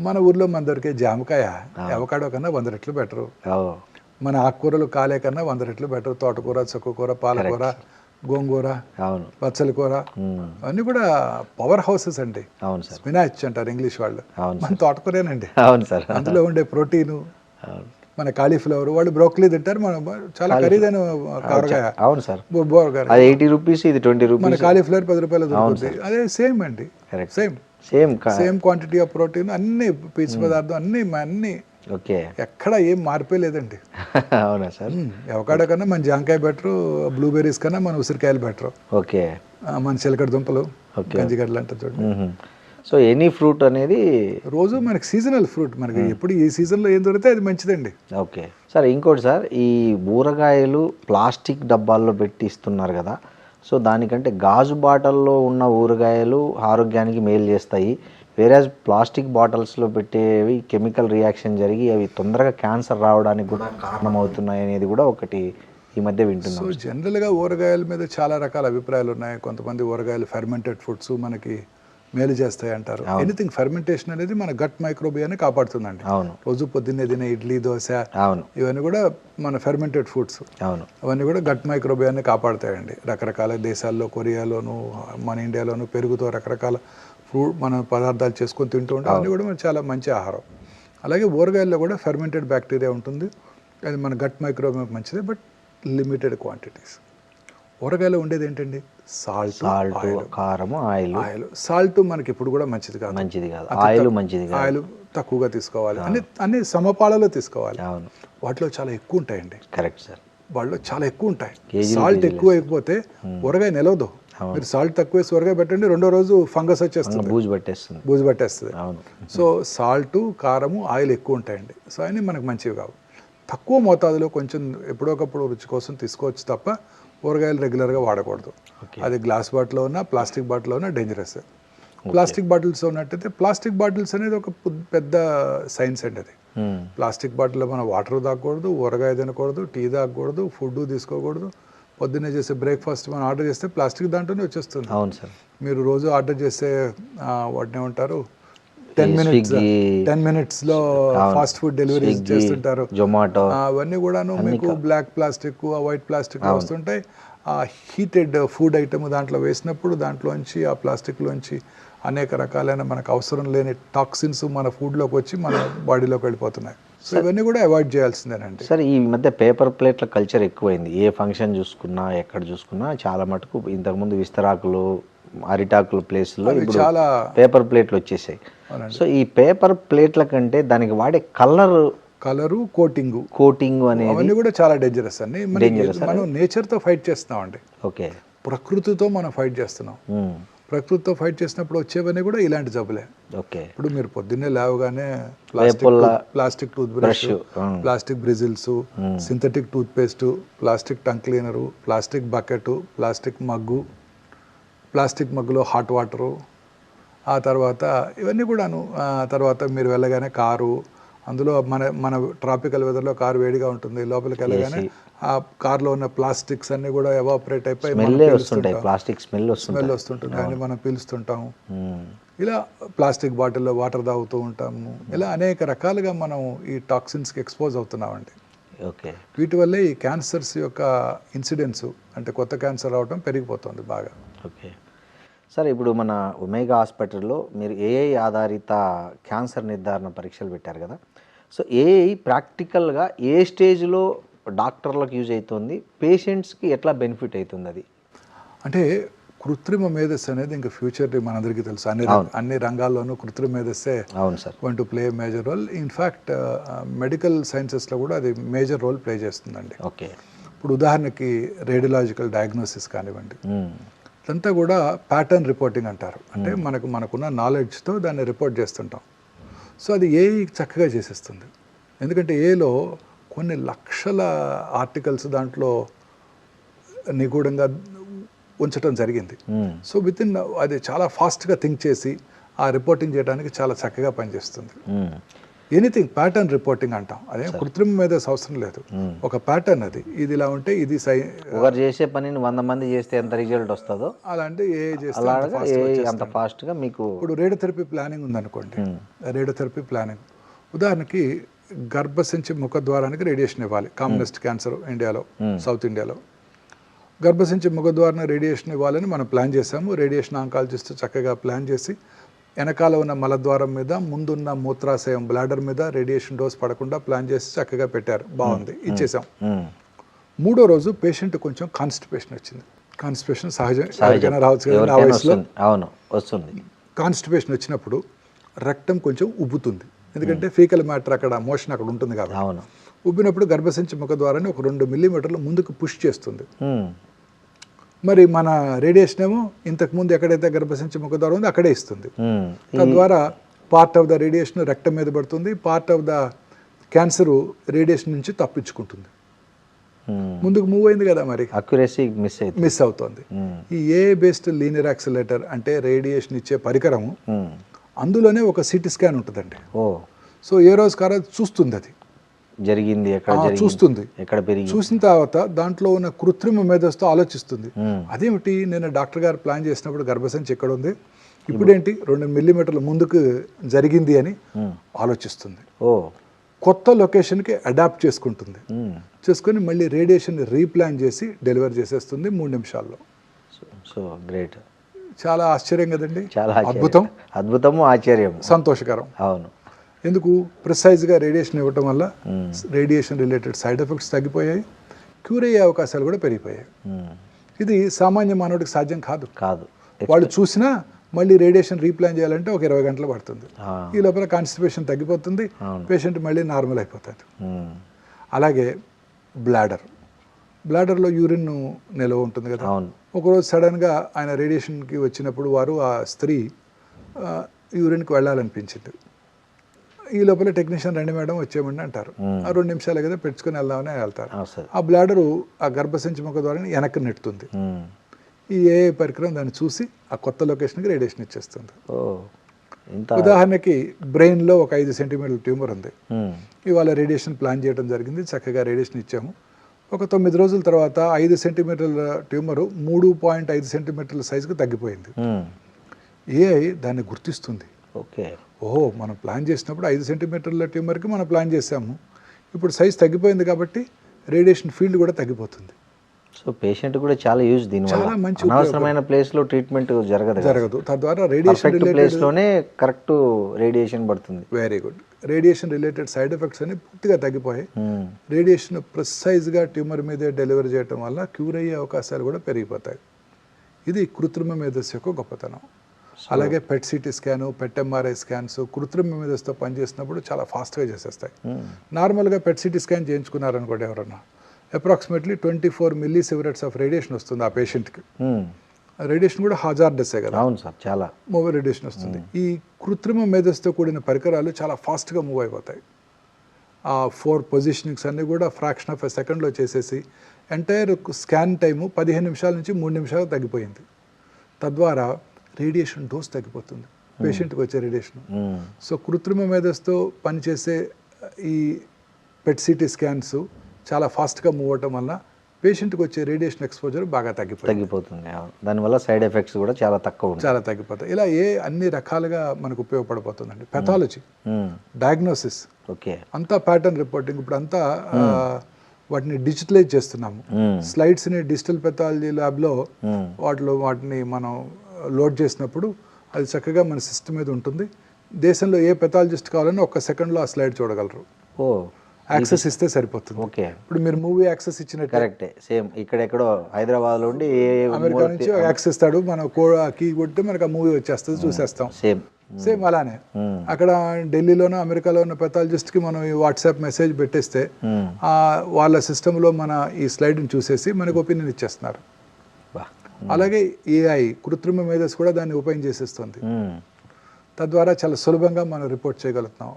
మన ఊర్లో మన దొరికే జామకాయ అవకాడో కన్నా 100 రెట్లు బెటరు. మన ఆకుకూరలు కాలే కన్నా 100 రెట్లు బెటర్. తోటకూర, చుక్కకూర, పాలకూర, గోంగూర, పచ్చల కూర అవన్నీ కూడా పవర్ హౌసెస్ అండి. స్పినాచ్ అంటారు ఇంగ్లీష్ వాళ్ళు, మన తోటకూరేనండి. అందులో ఉండే ప్రోటీను. మన కాలీఫ్లవర్ వాళ్ళు బ్రోకలీ తింటారు, మన చాలా ఖరీదైన కూరగాయ. మన కాలీఫ్లవర్ 10 రూపాయలు దొరుకుతుంది. అదే సేమ్ అండి, సేమ్ క్వాంటిటీ ఆఫ్ ప్రోటీన్, అన్ని పీచు పదార్థం, అన్ని ఓకే, ఎక్కడ ఏం మార్పే లేదండి. అవునా సార్? అవకాడో కన్నా మన జాంకాయ బెటరు, బ్లూబెర్రీస్ కన్నా మన ఉసిరికాయలు బెటరు. ఓకే. మన చిలకడ దుంపలు, గంజిగడ్డలు అంటారు చూడండి. సో ఎనీ ఫ్రూట్ అనేది రోజు మనకి సీజనల్ ఫ్రూట్, మనకి ఎప్పుడు ఈ సీజన్లో ఏం దొరికితే అది మంచిదండి. Okay sir. ఇంకోటి సార్, ఈ ఊరగాయలు ప్లాస్టిక్ డబ్బాల్లో పెట్టి ఇస్తున్నారు కదా, సో దానికంటే గాజు బాటల్లో ఉన్న ఊరగాయలు ఆరోగ్యానికి మేలు చేస్తాయి, వేరేజ్ ప్లాస్టిక్ బాటిల్స్లో పెట్టేవి కెమికల్ రియాక్షన్ జరిగి అవి తొందరగా క్యాన్సర్ రావడానికి కూడా కారణమవుతున్నాయి అనేది కూడా ఒకటి ఈ మధ్య వింటున్నాం. సో జనరల్గా ఊరగాయల మీద చాలా రకాల అభిప్రాయాలు ఉన్నాయి. కొంతమంది ఊరగాయలు ఫెర్మెంటెడ్ ఫుడ్స్ మనకి మేలు చేస్తాయి అంటారు. ఎనీథింగ్ ఫెర్మెంటేషన్ అనేది మన గట్ మైక్రోబియాని కాపాడుతుందండి. రోజు పొద్దున్నే తినే ఇడ్లీ, దోశ ఇవన్నీ కూడా మన ఫెర్మెంటెడ్ ఫుడ్స్. అవన్నీ కూడా గట్ మైక్రోబియాని కాపాడుతాయండి. రకరకాల దేశాల్లో, కొరియాలోను, మన ఇండియాలోను పెరుగుతో రకరకాల మన పదార్థాలు చేసుకొని తింటూ ఉంటాం. అన్నీ కూడా మనకు చాలా మంచి ఆహారం. అలాగే ఊరగాయల్లో కూడా ఫెర్మెంటెడ్ బ్యాక్టీరియా ఉంటుంది, అది మన గట్ మైక్రోబియం మంచిదే, బట్ లిమిటెడ్ క్వాంటిటీస్. ఊరగాయలో ఉండేది ఏంటండి? సాల్ట్, కారం, ఆయిల్. సాల్ట్ మనకి ఇప్పుడు కూడా మంచిది కాదు. ఆయిల్ తక్కువగా తీసుకోవాలి, అన్ని సమపాలలో తీసుకోవాలి. వాటిలో చాలా ఎక్కువ ఉంటాయండి. కరెక్ట్ సార్, వాటిలో చాలా ఎక్కువ ఉంటాయి. సాల్ట్ ఎక్కువ అయిపోతే ఊరగాయ నిలవదు. మీరు సాల్ట్ తక్కువ వేసి ఊరగాయ పెట్టండి, 2వ రోజు ఫంగస్ వచ్చేస్తుంది, బూజు పట్టేస్తుంది. సో సాల్ట్, కారము, ఆయిల్ ఎక్కువ ఉంటాయండి. సో అన్నీ మనకు మంచివి కావు. తక్కువ మోతాదులో కొంచెం ఎప్పుడోకప్పుడు రుచి కోసం తీసుకోవచ్చు తప్ప ఊరగాయలు రెగ్యులర్గా వాడకూడదు. అది గ్లాస్ బాటిల్లో ఉన్నా, ప్లాస్టిక్ బాటిల్లో ఉన్నా డేంజరస్. ప్లాస్టిక్ బాటిల్స్ ఉన్నట్టయితే, ప్లాస్టిక్ బాటిల్స్ అనేది ఒక పెద్ద సైన్స్ అండి. అది ప్లాస్టిక్ బాటిల్లో మనం వాటర్ తాగకూడదు, ఊరగాయ తినకూడదు, టీ తాగకూడదు, ఫుడ్ తీసుకోకూడదు. పొద్దున్నే చేసే బ్రేక్ఫాస్ట్ మనం ఆర్డర్ చేస్తే ప్లాస్టిక్ దాంట్లోనే వచ్చేస్తుంది. అవును సార్. మీరు రోజు ఆర్డర్ చేస్తే వాటిని ఏమంటారు, 10 మినిట్స్లో ఫాస్ట్ ఫుడ్ డెలివరీ చేస్తుంటారు, జొమాటో. అవన్నీ కూడాను మీకు బ్లాక్ ప్లాస్టిక్, వైట్ ప్లాస్టిక్ వస్తుంటాయి. ఆ హీటెడ్ ఫుడ్ ఐటమ్ దాంట్లో వేసినప్పుడు దాంట్లోంచి, ఆ ప్లాస్టిక్లోంచి అనేక రకాలైన మనకు అవసరం లేని టాక్సిన్స్ మన ఫుడ్లోకి వచ్చి మన బాడీలోకి వెళ్ళిపోతున్నాయి. సో ఇవన్నీ కూడా అవాయిడ్ చేయాల్సిందేనండి. సార్ ఈ మధ్య పేపర్ ప్లేట్ల కల్చర్ ఎక్కువైంది. ఏ ఫంక్షన్ చూసుకున్నా, ఎక్కడ చూసుకున్నా చాలా మటుకు ఇంతకుముందు విస్తరాకులు, అరిటాకుల ప్లేస్లో చాలా పేపర్ ప్లేట్లు వచ్చేసాయి. సో ఈ పేపర్ ప్లేట్ల కంటే దానికి వాడే కలరు, కోటింగ్ అనేది అవన్నీ కూడా చాలా డేంజరస్ అండి. మనం నేచర్తో ఫైట్ చేస్తున్నామండి. ఓకే. ప్రకృతితో మనం ఫైట్ చేస్తున్నాం. ప్రకృతితో ఫైట్ చేసినప్పుడు వచ్చేవన్నీ కూడా ఇలాంటి జబ్బులే. ఓకే. ఇప్పుడు మీరు పొద్దున్నే లేవగానే plastic tooth brush, plastic bristles, synthetic tooth paste, plastic tongue cleaner, plastic bucket, plastic మగ్గులో హాట్ వాటరు, ఆ తర్వాత ఇవన్నీ కూడాను. తర్వాత మీరు వెళ్ళగానే కారు, అందులో మన ట్రాపికల్ వెదర్లో కారు వేడిగా ఉంటుంది, లోపలికి వెళ్ళగానే ఆ కార్లో ఉన్న ప్లాస్టిక్స్ అన్ని కూడా ఎవాపరేట్ అయిపోయి స్మెల్ వస్తుంటుంది, అని మనం పీలుస్తుంటాము. ఇలా ప్లాస్టిక్ బాటిల్లో వాటర్ తాగుతూ ఉంటాము. ఇలా అనేక రకాలుగా మనం ఈ టాక్సిన్స్కి ఎక్స్పోజ్ అవుతున్నామండి. ఓకే. వీటి వల్లే ఈ క్యాన్సర్స్ యొక్క ఇన్సిడెన్స్, అంటే కొత్త క్యాన్సర్ రావడం పెరిగిపోతుంది బాగా. ఓకే సార్, ఇప్పుడు మన ఒమేగా హాస్పిటల్లో మీరు ఏఐ ఆధారిత క్యాన్సర్ నిర్ధారణ పరీక్షలు పెట్టారు కదా, సో ఏఐ ప్రాక్టికల్గా ఏ స్టేజ్లో డాక్టర్లకు యూజ్ అవుతుంది, పేషెంట్స్కి ఎట్లా బెనిఫిట్ అవుతుంది అది? అంటే కృత్రిమ మేధస్సు అనేది ఇంకా ఫ్యూచర్ మనందరికీ తెలుసు, అన్ని రంగాల్లోనూ కృత్రిమ మేధస్సే అవును sir going to play major role. In fact medical సైన్సెస్లో కూడా అది మేజర్ రోల్ ప్లే చేస్తుందండి. ఓకే. ఇప్పుడు ఉదాహరణకి రేడియలాజికల్ డయాగ్నోసిస్ కానివ్వండి, ఇదంతా కూడా ప్యాటర్న్ రిపోర్టింగ్ అంటారు. అంటే మనకున్న నాలెడ్జ్తో దాన్ని రిపోర్ట్ చేస్తుంటాం. సో అది ఏఐ చక్కగా చేసేస్తుంది. ఎందుకంటే ఏలో కొన్ని లక్షల ఆర్టికల్స్ దాంట్లో నిగూఢంగా ఉంచడం జరిగింది. సో అది చాలా ఫాస్ట్గా థింక్ చేసి ఆ రిపోర్టింగ్ చేయడానికి చాలా చక్కగా పనిచేస్తుంది. ఎనీథింగ్ ప్యాటర్న్ రిపోర్టింగ్ అంటాం. అదే కృత్రిమ మేధస్సు అవసరం లేదు, ఒక ప్యాటర్న్ అది, ఇది ఇలా ఉంటే ఇది ఒకరు చేసే పనిని 100 మంది చేస్తే ఎంత రిజల్ట్ వస్తుందో అలాంటి ఏ అంత ఫాస్ట్గా మీకు. ఇప్పుడు రేడియోథెరపీ ప్లానింగ్ ఉందనుకోండి, రేడియోథెరపీ ప్లానింగ్ ఉదాహరణకి గర్భసంచి ముఖద్వారానికి రేడియేషన్ ఇవ్వాలి. కామనెస్ట్ క్యాన్సర్ ఇండియాలో, సౌత్ ఇండియాలో గర్భసంచి ముఖద్వారాన రేడియేషన్ ఇవ్వాలని మనం ప్లాన్ చేసాము. రేడియేషన్ ఆంకాలజిస్ట్ చక్కగా ప్లాన్ చేసి వెనకాల ఉన్న మలద్వారం మీద, ముందున్న మూత్రాశయం బ్లాడర్ మీద రేడియేషన్ డోస్ పడకుండా ప్లాన్ చేసి చక్కగా పెట్టారు. బాగుంది, ఇచ్చేసాం. 3వ రోజు పేషెంట్ కొంచెం కాన్స్టిపేషన్ వచ్చింది. కాన్స్టిపేషన్ సహజం, రావచ్చు కదా ఆ వయసులో. అవును, వస్తుంది. కాన్స్టిపేషన్ వచ్చినప్పుడు రక్తం కొంచెం ఉబ్బుతుంది, ఎందుకంటే ఫీకల్ మ్యాటర్ అక్కడ మోషన్ అక్కడ ఉంటుంది కాబట్టి. అవును. ఉబ్బినప్పుడు గర్భసంచి ముఖద్వారాన్ని ఒక 2 మిల్లీమీటర్లు ముందుకు పుష్ చేస్తుంది. మరి మన రేడియేషన్ ఏమో ఇంతకుముందు ఎక్కడైతే గర్భసంచి ముఖద్వారం ఉందో అక్కడే ఇస్తుంది. తద్వారా పార్ట్ ఆఫ్ ద రేడియేషన్ రక్తం మీద పడుతుంది, part of the cancer radiation నుంచి తప్పించుకుంటుంది. ముందుకు మూవ్ అయింది కదా, మరి అక్యురసీ మిస్ అవుతుంది. ఈ ఏఐ బేస్డ్ లీనియర్ యాక్సిలరేటర్ అంటే రేడియేషన్ ఇచ్చే పరికరము, అందులోనే ఒక సిటీ స్కాన్ ఉంటుందండి. సో ఏ రోజు కాదు చూస్తుంది, అది జరిగింది చూస్తుంది. ఎక్కడ పెరిగి చూసిన తర్వాత దాంట్లో ఉన్న కృత్రిమ మేధస్సుతో ఆలోచిస్తుంది. అదేమిటి, నేను డాక్టర్ గారు ప్లాన్ చేసినప్పుడు గర్భసంచి ఎక్కడ ఉంది, ఇప్పుడేంటి 2 మిల్లీమీటర్ల ముందుకు జరిగింది అని ఆలోచిస్తుంది. కొత్త లొకేషన్కి అడాప్ట్ చేసుకుంటుంది. చేసుకొని మళ్ళీ రేడియేషన్ రీప్లాన్ చేసి డెలివర్ చేసేస్తుంది 3 నిమిషాల్లో. So great. చాలా ఆశ్చర్యం కదండి, చాలా అద్భుతము, ఆశ్చర్యం, సంతోషకరం. అవును. ఎందుకు, ప్రిసైజ్గా రేడియేషన్ ఇవ్వటం వల్ల రేడియేషన్ రిలేటెడ్ సైడ్ ఎఫెక్ట్స్ తగ్గిపోయాయి, క్యూర్ అయ్యే అవకాశాలు కూడా పెరిగిపోయాయి. ఇది సామాన్య మానవుడికి సాధ్యం కాదు. వాళ్ళు చూసినా మళ్ళీ రేడియేషన్ రీప్లాన్ చేయాలంటే ఒక 20 గంటలు పడుతుంది. ఈ లోపల కాన్స్టిపేషన్ తగ్గిపోతుంది, పేషెంట్ మళ్ళీ నార్మల్ అయిపోతాడు. అలాగే బ్లాడర్లో యూరిన్ నిల్వ ఉంటుంది కదా. ఒకరోజు సడన్గా ఆయన రేడియేషన్కి వచ్చినప్పుడు ఆ స్త్రీ యూరిన్కి వెళ్ళాలనిపించింది. ఈ లోపల టెక్నీషియన్ రండి మేడం వచ్చేయమండి అంటారు. ఆ 2 నిమిషాలు కదా పెట్టుకుని వెళ్దామని వెళ్తారు. ఆ బ్లాడరు ఆ గర్భసంచి ముఖ ద్వారా వెనక్కి నెట్టుతుంది. ఈ ఏఐ పరికరం దాన్ని చూసి ఆ కొత్త లొకేషన్కి రేడియేషన్ ఇచ్చేస్తుంది. ఉదాహరణకి బ్రెయిన్లో ఒక 5 సెంటీమీటర్ల ట్యూమర్ ఉంది. ఇవాళ రేడియేషన్ ప్లాన్ చేయడం జరిగింది, చక్కగా రేడియేషన్ ఇచ్చాము. ఒక 9 రోజుల తర్వాత 5 సెంటీమీటర్ల ట్యూమరు 3.5 సెంటీమీటర్ల సైజుకు తగ్గిపోయింది. ఏఐ దాన్ని గుర్తిస్తుంది. మనం ప్లాన్ చేసినప్పుడు 5 సెంటీమీటర్ల ట్యూమర్కి మనం ప్లాన్ చేసాము, ఇప్పుడు సైజ్ తగ్గిపోయింది కాబట్టి రేడియేషన్ ఫీల్డ్ కూడా తగ్గిపోతుంది. సో పేషెంట్ కూడా చాలా యూజ్, దీనివల్ల అనవసరమైన ప్లేస్లో ట్రీట్మెంట్ జరగదు. తద్వారా రేడియేషన్ ప్లేస్లోనే కరెక్ట్ రేడియేషన్ పడుతుంది. Very good. Radiation related side effects అన్ని పూర్తిగా తగ్గిపోయాయి. రేడియేషన్ ప్రిసైజ్గా ట్యూమర్ మీదే డెలివరీ చేయడం వల్ల క్యూర్ అయ్యే అవకాశాలు కూడా పెరిగిపోతాయి. ఇది కృత్రిమ మేధస్సు యొక్క గొప్పతనం. అలాగే పెట్ సిటీ స్కాను, పెట్ ఎంఆర్ఐ స్కాన్స్ కృత్రిమ మేధస్సుతో పనిచేసినప్పుడు చాలా ఫాస్ట్గా చేసేస్తాయి. నార్మల్గా పెట్ సిటీ స్కాన్ చేయించుకున్నారనుకోండి ఎవరన్నా, అప్రాక్సిమేట్లీ 24 మిల్లీసివరెట్స్ ఆఫ్ రేడియేషన్ వస్తుంది ఆ పేషెంట్కి. రేడియేషన్ కూడా హజార్డస్సే కదా. అవును సార్, చాలా మూవ్ రేడియేషన్ వస్తుంది. ఈ కృత్రిమ మేధస్సుతో కూడిన పరికరాలు చాలా ఫాస్ట్గా మూవ్ అయిపోతాయి. ఆ 4 పొజిషనింగ్స్ అన్నీ కూడా ఫ్రాక్షన్ ఆఫ్ ఎ సెకండ్లో చేసేసి ఎంటైర్ స్కాన్ టైము 15 నిమిషాల నుంచి 3 నిమిషాలు తగ్గిపోయింది. తద్వారా రేడియేషన్ డోస్ తగ్గిపోతుంది, పేషెంట్కి వచ్చే రేడియేషన్. సో కృత్రిమ మేధస్సుతో పనిచేసే ఈ పెట్ సిటీ స్కాన్స్ చాలా ఫాస్ట్గా మూవ్ అవటం వల్ల పేషెంట్కి వచ్చే రేడియేషన్ ఎక్స్పోజర్ బాగా తగ్గిపోతుంది. దానివల్ల సైడ్ ఎఫెక్ట్స్ కూడా చాలా తగ్గిపోతాయి. ఇలా అన్ని రకాలుగా మనకు ఉపయోగపడిపోతుందండి. పెథాలజీ, డయాగ్నోసిస్, అంతా ప్యాటర్న్ రిపోర్టింగ్. ఇప్పుడు అంతా వాటిని డిజిటలైజ్ చేస్తున్నాము. స్లైడ్స్ని డిజిటల్ పెథాలజీ ల్యాబ్లో వాటిని మనం లోడ్ చేసినప్పుడు అది చక్కగా మన సిస్టమ్ మీద ఉంటుంది. దేశంలో ఏ పెథాలజిస్ట్ కావాలని 1 సెకండ్లో ఆ స్లైడ్ చూడగలరు. యాక్సెస్ ఇస్తే సరిపోతుంది. ఓకే, ఇప్పుడు మీరు మూవీ యాక్సెస్ ఇచ్చినట్టు కరెక్టే. సేమ్ ఇక్కడెక్కడో హైదరాబాద్లో ఉండి అమెరికా నుంచి యాక్సెస్ ఇస్తాడు, మనం కీ కొడితే మనకు ఆ మూవీ వచ్చేస్తుంది, చూసేస్తాం. సేమ్ అలానే అక్కడ ఢిల్లీలోనో అమెరికాలో ఉన్న పెథాలజిస్ట్కి మనం ఈ వాట్సాప్ మెసేజ్ పెట్టేస్తే వాళ్ళ సిస్టంలో మన ఈ స్లైడ్ని చూసేసి మనకు ఒపీనియన్ ఇచ్చేస్తున్నారు. అలాగే ఏఐ కృత్రిమ మేధస్సు కూడా దాన్ని ఉపయోగం చేసేస్తుంది. తద్వారా చాలా సులభంగా మనం రిపోర్ట్ చేయగలుగుతున్నాం.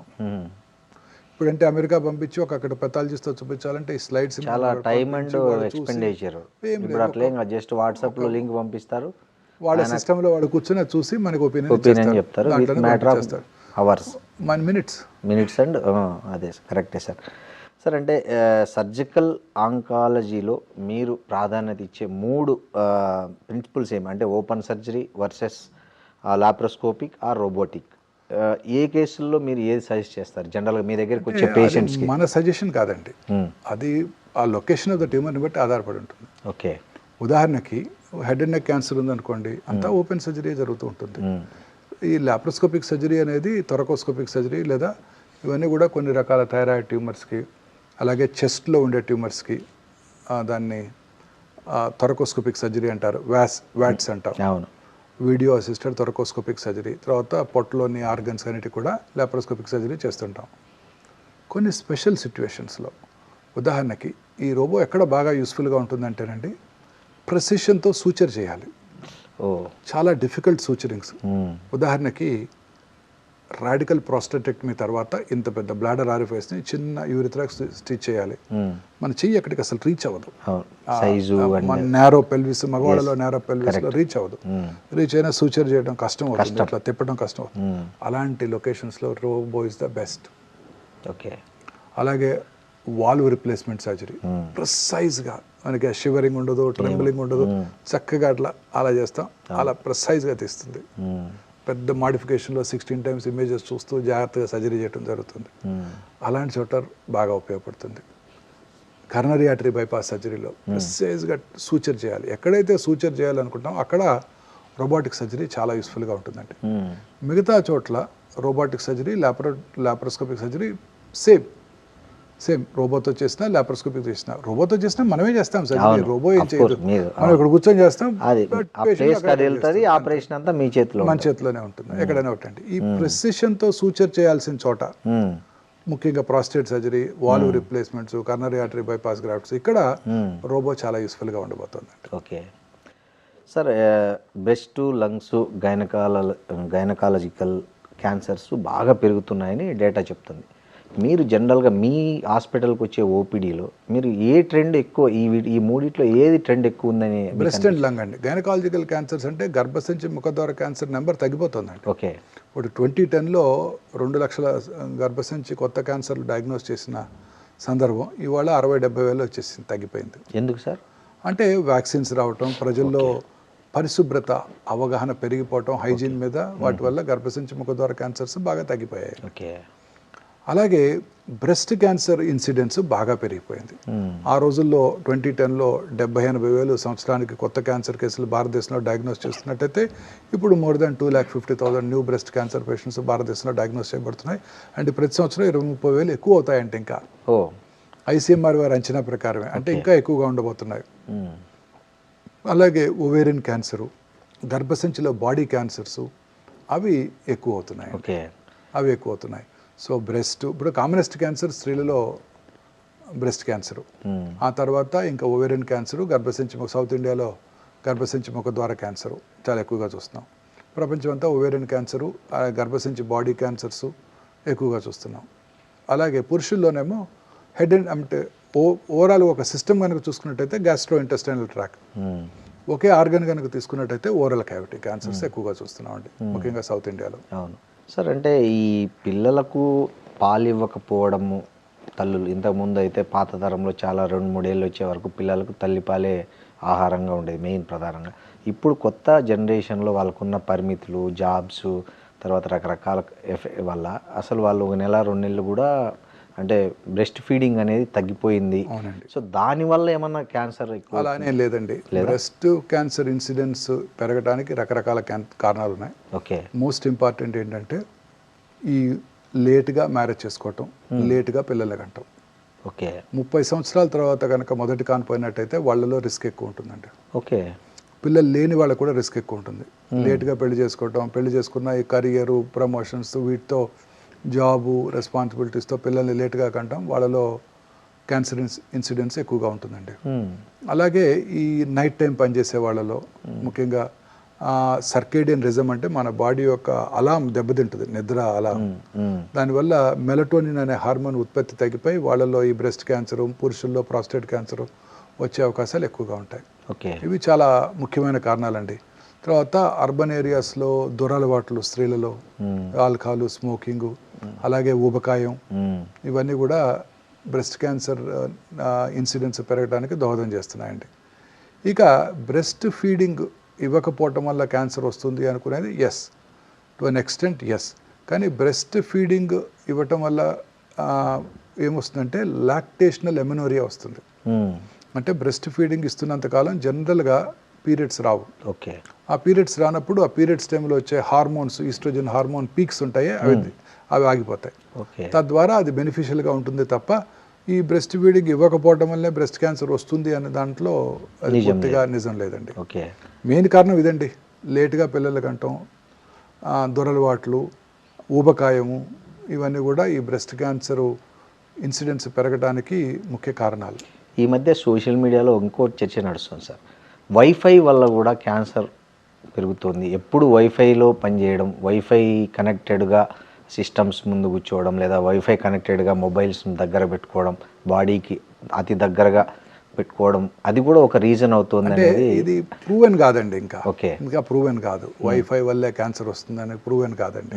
ఇప్పుడంటే అమెరికా పంపించి అక్కడ పెథాలజిస్ట్తో చూపించాలంటే ఈ స్లైడ్స్ చాలా టైం అండ్ ఎక్స్పెండిచర్. ఇప్పుడు అట్లే జస్ట్ వాట్సాప్లో లింక్ పంపిస్తారు, వాళ్ళ సిస్టంలో వాడు కూర్చొని చూసి మనకు ఒపీనియన్ చెప్తారు. Matter of hours, minutes and అదే కరెక్టే సార్. సార్ అంటే సర్జికల్ ఆంకాలజీలో మీరు ప్రాధాన్యత ఇచ్చే 3 ప్రిన్సిపల్స్ ఏమి అంటే open surgery versus laparoscopic or robotic, ఏ కేసుల్లో మీరు ఏది సజెస్ట్ చేస్తారు జనరల్గా మీ దగ్గరికి వచ్చే పేషెంట్స్కి? మన సజెషన్ కాదండి, అది ఆ లొకేషన్ ఆఫ్ ద ట్యూమర్ని బట్టి ఆధారపడి ఉంటుంది. ఓకే, ఉదాహరణకి హెడ్ అండ్ నెక్ క్యాన్సర్ ఉందనుకోండి, అంతా ఓపెన్ సర్జరీ జరుగుతూ ఉంటుంది. ఈ లాప్రోస్కోపిక్ సర్జరీ అనేది థొరకోస్కోపిక్ సర్జరీ, లేదా ఇవన్నీ కూడా కొన్ని రకాల థైరాయిడ్ ట్యూమర్స్కి, అలాగే చెస్ట్లో ఉండే ట్యూమర్స్కి దాన్ని థొరకోస్కోపిక్ సర్జరీ అంటారు, వ్యాట్స్ అంటారు. అవును, వీడియో అసిస్టెడ్ థొరకోస్కోపిక్ సర్జరీ. తర్వాత పొట్టలోని ఆర్గన్స్ అన్నిటి కూడా లాప్రోస్కోపిక్ సర్జరీ చేస్తుంటాం. కొన్ని స్పెషల్ సిచ్యువేషన్స్లో, ఉదాహరణకి ఈ రోబో ఎక్కడ బాగా యూస్ఫుల్గా ఉంటుందంటేనండి, ప్రెసిషన్తో సూచర్ చేయాలి. చాలా డిఫికల్ట్ సూచరింగ్స్. ఉదాహరణకి రాడికల్ ప్రోస్టెటెక్టమీ తర్వాత ఇంత పెద్ద బ్లాడర్ ఆరిఫైస్ని చిన్న యూరిథ్రాక్స్ స్టిచ్ చేయాలి. మన చెయ్యి అక్కడికి అసలు రీచ్ అవ్వదు. మన నేరో పెల్విస్, మగవాళ్ళలో నేరో పెల్విస్లో రీచ్ అవ్వదు. రీచ్ అయినా సూచర్ చేయడం కష్టం అవుతుంది, అట్లా తిప్పడం కష్టం అవుతుంది. అలాంటి లొకేషన్స్లో robo is the best. Okay, అలాగే వాల్వ్ రిప్లేస్మెంట్ సర్జరీ, ప్రిసైజ్గా మనకి షివరింగ్ ఉండదు, ట్రెంబలింగ్ ఉండదు, చక్కగా అలా చేస్తాం, అలా ప్రిసైజ్గా తీస్తుంది. పెద్ద మాడిఫికేషన్లో 16 times ఇమేజెస్ చూస్తూ జాగ్రత్తగా సర్జరీ చేయడం జరుగుతుంది. అలాంటి చోట బాగా ఉపయోగపడుతుంది. కర్నరీ ఆర్టరీ బైపాస్ సర్జరీలో ప్రిసైజ్గా సూచర్ చేయాలి. ఎక్కడైతే సూచర్ చేయాలనుకుంటాం అక్కడ రోబోటిక్ సర్జరీ చాలా యూస్ఫుల్గా ఉంటుందండి. మిగతా చోట్ల robotic surgery, laparoscopic surgery same రోబోతో చేసినా లాప్రోస్కోపిక్ చేసినా. రోబోతో చేసినా మనమే చేస్తాం సర్జరీ, రోబో ఏం చేయదు, మనం ఇక్కడ కూర్చొని చేస్తాం, ఆపరేషన్ అంతా మీ చేతిలో, మన చేతిలోనే ఉంటుంది. ఎక్కడైనా ఒకటండి ఈ ప్రెసిషన్తో సూచర్ చేయాల్సిన చోట, ముఖ్యంగా prostate surgery, valve replacements, coronary artery bypass grafts, ఇక్కడ రోబో చాలా యూస్ఫుల్గా ఉండబోతుంది. Okay sir, breast, lungs, gynaecological cancers బాగా పెరుగుతున్నాయని డేటా చెప్తుంది. మీరు జనరల్గా మీ హాస్పిటల్కి వచ్చే ఓపీడీలో మీరు ఏ ట్రెండ్ ఎక్కువ, ఈ మూడిట్లో ఏది ట్రెండ్ ఎక్కువ ఉందని? బ్రెస్ట్ అండ్ లంగ్ అండి. గైనకాలజికల్ క్యాన్సర్స్ అంటే గర్భసంచి ముఖద్వార క్యాన్సర్ నెంబర్ తగ్గిపోతుందండి. ఓకే, ఇప్పుడు 2010లో 2 లక్షల గర్భసంచి కొత్త క్యాన్సర్లు డయాగ్నోస్ చేసిన సందర్భం ఇవాళ 60-70 వేలు వచ్చేసింది, తగ్గిపోయింది. ఎందుకు సార్? అంటే వ్యాక్సిన్స్ రావటం, ప్రజల్లో పరిశుభ్రత అవగాహన పెరిగిపోవటం, హైజీన్ మీద, వాటి వల్ల గర్భసంచి ముఖద్వార క్యాన్సర్స్ బాగా తగ్గిపోయాయి. ఓకే, అలాగే బ్రెస్ట్ క్యాన్సర్ ఇన్సిడెన్స్ బాగా పెరిగిపోయింది. ఆ రోజుల్లో 2010లో 70-80 వేలు సంవత్సరానికి కొత్త క్యాన్సర్ కేసులు భారతదేశంలో డయాగ్నోస్ చేస్తున్నట్టయితే ఇప్పుడు more than 2,50,000 new breast cancer patients భారతదేశంలో డయాగ్నోస్ చేయబడుతున్నాయి. అంటే ప్రతి సంవత్సరం 20-30 వేలు ఎక్కువ అవుతాయంటే, ఇంకా ఐసీఎంఆర్ వారి అంచనా ప్రకారమే, అంటే ఇంకా ఎక్కువగా ఉండబోతున్నాయి. అలాగే ఓవేరియన్ క్యాన్సరు, గర్భసంచిలో బాడీ క్యాన్సర్స్ అవి ఎక్కువ అవుతున్నాయి. సో బ్రెస్ట్, ఇప్పుడు కామనెస్ట్ క్యాన్సర్ స్త్రీలలో బ్రెస్ట్ క్యాన్సరు, ఆ తర్వాత ఇంకా ఓవేరియన్ క్యాన్సరు, సౌత్ ఇండియాలో గర్భసంచి ముఖద్వార క్యాన్సరు చాలా ఎక్కువగా చూస్తున్నాం. ప్రపంచం అంతా ఓవేరియన్ క్యాన్సరు, గర్భసంచి బాడీ క్యాన్సర్స్ ఎక్కువగా చూస్తున్నాం. అలాగే పురుషుల్లోనేమో హెడ్ అండ్ అంటే ఓవరాల్ ఒక సిస్టమ్ కనుక చూసుకున్నట్టయితే గ్యాస్ట్రో ఇంటెస్టైనల్ ట్రాక్, ఒకే ఆర్గన్ కనుక తీసుకున్నట్టయితే ఓరల్ క్యావిటీ క్యాన్సర్స్ ఎక్కువగా చూస్తున్నాం అండి, ముఖ్యంగా సౌత్ ఇండియాలో. అవును సార్, అంటే ఈ పిల్లలకు పాలు ఇవ్వకపోవడము, తల్లులు ఇంతకుముందు అయితే పాత తరంలో చాలా 2-3 ఏళ్ళు వచ్చే వరకు పిల్లలకు తల్లిపాలే ఆహారంగా ఉండేది మెయిన్ ప్రధానంగా. ఇప్పుడు కొత్త జనరేషన్లో వాళ్ళకున్న పరిమితులు, జాబ్స్, తర్వాత రకరకాల వల్ల అసలు వాళ్ళు 1 నెల 2 నెలలు కూడా అంటే బ్రెస్ట్ ఫీడింగ్ అనేది తగ్గిపోయింది. సో దానివల్ల ఏమన్నా క్యాన్సర్ ఎక్కువ? అలానే లేదండి, బ్రెస్ట్ క్యాన్సర్ ఇన్సిడెన్స్ పెరగడానికి రకరకాల కారణాలు ఉన్నాయి. ఓకే, మోస్ట్ ఇంపార్టెంట్ ఏంటంటే ఈ లేట్గా మ్యారేజ్ చేసుకోవటం, లేట్గా పిల్లలు కంటాం. ఓకే 30 సంవత్సరాల తర్వాత కనుక మొదటి కానిపోయినట్టయితే వాళ్ళలో రిస్క్ ఎక్కువ ఉంటుందండి. ఓకే పిల్లలు లేని వాళ్ళకు కూడా రిస్క్ ఎక్కువ ఉంటుంది. లేట్గా పెళ్లి చేసుకోవటం, పెళ్లి చేసుకున్న ఈ కెరియరు, ప్రమోషన్స్, వీటితో జాబు, రెస్పాన్సిబిలిటీస్తో పిల్లల్ని లేట్గా కంటాం, వాళ్ళలో క్యాన్సర్ ఇన్సిడెన్స్ ఎక్కువగా ఉంటుందండి. అలాగే ఈ నైట్ టైం పనిచేసే వాళ్ళలో ముఖ్యంగా సర్కేడియన్ రిజం అంటే మన బాడీ యొక్క అలాం దెబ్బతింటుంది, నిద్ర అలాం. దానివల్ల మెలటోనిన్ అనే హార్మోన్ ఉత్పత్తి తగ్గిపోయి వాళ్ళలో ఈ బ్రెస్ట్ క్యాన్సరు, పురుషుల్లో ప్రాస్టేట్ క్యాన్సరు వచ్చే అవకాశాలు ఎక్కువగా ఉంటాయి. ఓకే ఇవి చాలా ముఖ్యమైన కారణాలండి. తర్వాత అర్బన్ ఏరియాస్లో దురలవాట్లు స్త్రీలలో ఆల్కహాల్, స్మోకింగ్, అలాగే ఊబకాయం, ఇవన్నీ కూడా బ్రెస్ట్ క్యాన్సర్ ఇన్సిడెన్స్ పెరగడానికి దోహదం చేస్తున్నాయండి. ఇక బ్రెస్ట్ ఫీడింగ్ ఇవ్వకపోవటం వల్ల క్యాన్సర్ వస్తుంది అనుకునేది yes, to an extent yes. కానీ బ్రెస్ట్ ఫీడింగ్ ఇవ్వటం వల్ల ఏమొస్తుందంటే లాక్టేషనల్ ఎమెనోరియా వస్తుంది. అంటే బ్రెస్ట్ ఫీడింగ్ ఇస్తున్నంతకాలం జనరల్గా పీరియడ్స్ రావు. ఓకే ఆ పీరియడ్స్ రానప్పుడు ఆ పీరియడ్స్ టైంలో వచ్చే హార్మోన్స్, ఈస్ట్రోజన్ హార్మోన్ పీక్స్ ఉంటాయి, అవి ఆగిపోతాయి. తద్వారా అది బెనిఫిషియల్గా ఉంటుంది తప్ప ఈ బ్రెస్ట్ ఫీడింగ్ ఇవ్వకపోవడం వల్లే బ్రెస్ట్ క్యాన్సర్ వస్తుంది అనే దాంట్లో అది పూర్తిగా నిజం లేదండి. ఓకే మెయిన్ కారణం ఇదండి, లేటుగా పిల్లల కంటాం, దురలవాట్లు, ఊబకాయము, ఇవన్నీ కూడా ఈ బ్రెస్ట్ క్యాన్సరు ఇన్సిడెన్స్ పెరగడానికి ముఖ్య కారణాలు. ఈ మధ్య సోషల్ మీడియాలో ఇంకో చర్చ నడుస్తుంది సార్, వైఫై వల్ల కూడా క్యాన్సర్ పెరుగుతుంది. ఎప్పుడు వైఫైలో పనిచేయడం, వైఫై కనెక్టెడ్గా సిస్టమ్స్ ముందు కూర్చోవడం, లేదా వైఫై కనెక్టెడ్గా మొబైల్స్ దగ్గర పెట్టుకోవడం, బాడీకి అతి దగ్గరగా పెట్టుకోవడం, అది కూడా ఒక రీజన్ అవుతుంది అనేది. ఇది ప్రూవెన్ కాదండి, ఇంకా ప్రూవెన్ కాదు. వైఫై వల్లే క్యాన్సర్ వస్తుందని ప్రూవెన్ కాదండి.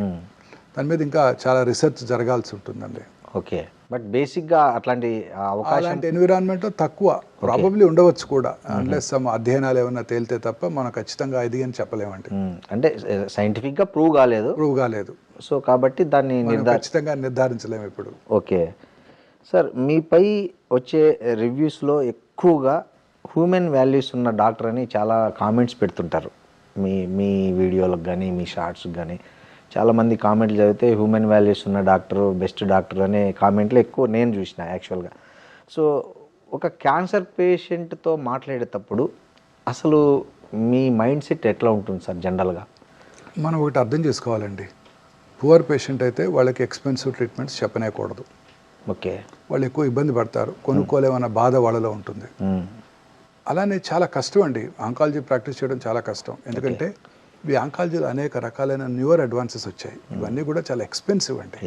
దాని మీద ఇంకా చాలా రీసెర్చ్ జరగాల్సి ఉంటుందండి. ఓకే బట్ బేసిక్గా అట్లాంటి అలాంటి ఎన్విరాన్మెంట్ తక్కువ ప్రాబబ్లీ ఉండవచ్చు కూడా, అన్లెస్ సమ్ అధ్యయనాలు ఏమన్నా తేలితే తప్ప మనం ఖచ్చితంగా ఇది అని చెప్పలేమండి. అంటే సైంటిఫిక్గా ప్రూవ్ కాలేదు. సో కాబట్టి దాన్ని ఖచ్చితంగా నిర్ధారించలేము ఇప్పుడు. ఓకే సార్, మీపై వచ్చే రివ్యూస్లో ఎక్కువగా హ్యూమన్ వాల్యూస్ ఉన్న డాక్టర్ అని చాలా కామెంట్స్ పెడుతుంటారు. మీ వీడియోలకు కానీ మీ షార్ట్స్కి కానీ చాలామంది కామెంట్లు చదివితే హ్యూమన్ వాల్యూస్ ఉన్న డాక్టర్, బెస్ట్ డాక్టర్ అనే కామెంట్లు ఎక్కువ నేను చూసిన యాక్చువల్గా. సో ఒక క్యాన్సర్ పేషెంట్తో మాట్లాడేటప్పుడు అసలు మీ మైండ్ సెట్ ఎట్లా ఉంటుంది సార్ జనరల్గా? మనం ఒకటి అర్థం చేసుకోవాలండి, పువర్ పేషెంట్ అయితే వాళ్ళకి ఎక్స్పెన్సివ్ ట్రీట్మెంట్స్ చెప్పనేకూడదు. ఓకే వాళ్ళు ఎక్కువ ఇబ్బంది పడతారు, కొనుక్కోలేమన్న బాధ వాళ్ళలో ఉంటుంది. అలానే చాలా కష్టం అండి ఆంకాలజీ ప్రాక్టీస్ చేయడం, చాలా కష్టం. ఎందుకంటే ఈ ఆంకాలజీలో అనేక రకాలైన న్యూయర్ అడ్వాన్సెస్ వచ్చాయి. ఇవన్నీ కూడా చాలా ఎక్స్పెన్సివ్ అండి.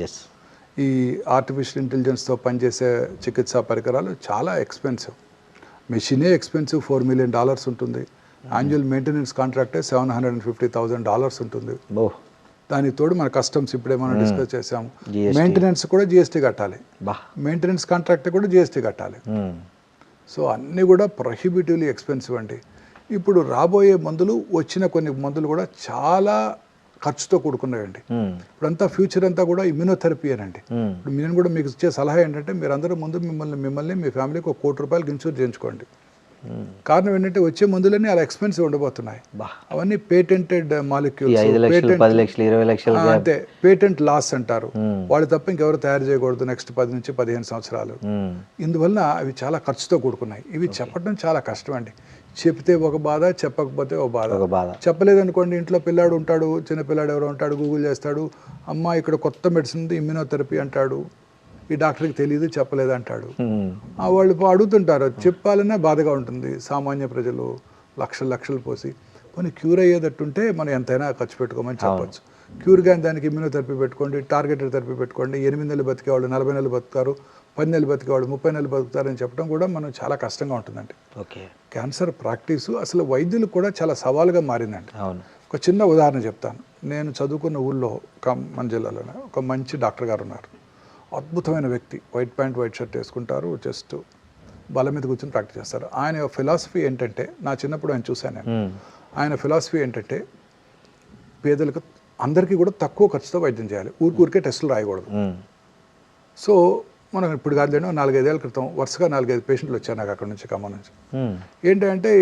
ఈ ఆర్టిఫిషియల్ ఇంటెలిజెన్స్తో పనిచేసే చికిత్సా పరికరాలు చాలా ఎక్స్పెన్సివ్. మెషినే ఎక్స్పెన్సివ్, $4 million ఉంటుంది. యాన్యువల్ మెయింటెనెన్స్ కాంట్రాక్టే $750,000 ఉంటుంది. దానికి తోడు మన కస్టమ్స్ ఇప్పుడే మనం డిస్కస్ చేసాము, మెయింటెనెన్స్ కూడా జిఎస్టీ కట్టాలి, మెయింటెనెన్స్ కాంట్రాక్ట్ కూడా జిఎస్టీ కట్టాలి. సో అన్నీ కూడా ప్రొహిబిటివ్లీ ఎక్స్పెన్సివ్ అండి. ఇప్పుడు రాబోయే మందులు, వచ్చిన కొన్ని మందులు కూడా చాలా ఖర్చుతో కూడుకున్నాయండి. ఇప్పుడంతా ఫ్యూచర్ అంతా కూడా ఇమ్యూనోథెరపీ అనండి. ఇప్పుడు నేను కూడా మీకు ఇచ్చే సలహా ఏంటంటే, మీరందరూ ముందు మిమ్మల్ని మీ ఫ్యామిలీకి ₹1 కోటి ఇన్సూర్ చేయించుకోండి. కారణం ఏంటంటే వచ్చే మందులన్నీ అలా ఎక్స్పెన్సివ్ ఉండబోతున్నాయి. అవన్నీ పేటెంటెడ్ మాలిక్యూల్స్, అంతే పేటెంట్ లాస్ అంటారు. వాళ్ళు తప్ప ఇంకెవరు తయారు చేయకూడదు నెక్స్ట్ 10 నుంచి 15 సంవత్సరాలు. ఇందువల్ల అవి చాలా ఖర్చుతో కూడుకున్నాయి. ఇవి చెప్పడం చాలా కష్టం అండి. చెప్తే ఒక బాధ, చెప్పకపోతే ఒక బాధ. చెప్పలేదనుకోండి, ఇంట్లో పిల్లాడు ఉంటాడు, చిన్న పిల్లాడు ఎవరో ఉంటాడు, గూగుల్ చేస్తాడు, అమ్మ ఇక్కడ కొత్త మెడిసిన్ ఉంది ఇమ్యూనోథెరపీ అంటాడు, ఈ డాక్టర్కి తెలియదు చెప్పలేదు అంటాడు. వాళ్ళు అడుగుతుంటారు, చెప్పాలనే బాధగా ఉంటుంది. సామాన్య ప్రజలు లక్షలు పోసి కొన్ని క్యూర్ అయ్యేటట్టుంటే మనం ఎంతైనా ఖర్చు పెట్టుకోమని చెప్పచ్చు. క్యూర్ కానీ దానికి ఇమ్యూనోథెరపీ పెట్టుకోండి, టార్గెటెడ్ థెరపీ పెట్టుకోండి, 8 నెలలు బతికేవాళ్ళు 40 నెలలు బతుకుతారు, 10 నెలలు బతికేవాళ్ళు 30 నెలలు బతుకుతారని చెప్పడం కూడా మనం చాలా కష్టంగా ఉంటుందండి. క్యాన్సర్ ప్రాక్టీసు అసలు వైద్యులు కూడా చాలా సవాలుగా మారిందండి. ఒక చిన్న ఉదాహరణ చెప్తాను. నేను చదువుకున్న ఊళ్ళో మన జిల్లాలోనే ఒక మంచి డాక్టర్ గారు ఉన్నారు. అద్భుతమైన వ్యక్తి, వైట్ ప్యాంట్ వైట్ షర్ట్ వేసుకుంటారు, జస్ట్ బల మీద కూర్చొని ప్రాక్టీస్ చేస్తారు. ఆయన ఫిలాసఫీ ఏంటంటే, నా చిన్నప్పుడు ఆయన చూశాను నేను, ఆయన ఫిలాసఫీ ఏంటంటే పేదలకు అందరికీ కూడా తక్కువ ఖర్చుతో వైద్యం చేయాలి, ఊరికే టెస్టులు రాయకూడదు. సో మనం ఇప్పుడు కాదులేండి, 4-5 ఏళ్ల క్రితం వరుసగా 4-5 పేషెంట్లు వచ్చారు నాకు అక్కడ నుంచి, ఖమ్మం నుంచి. ఏంటంటే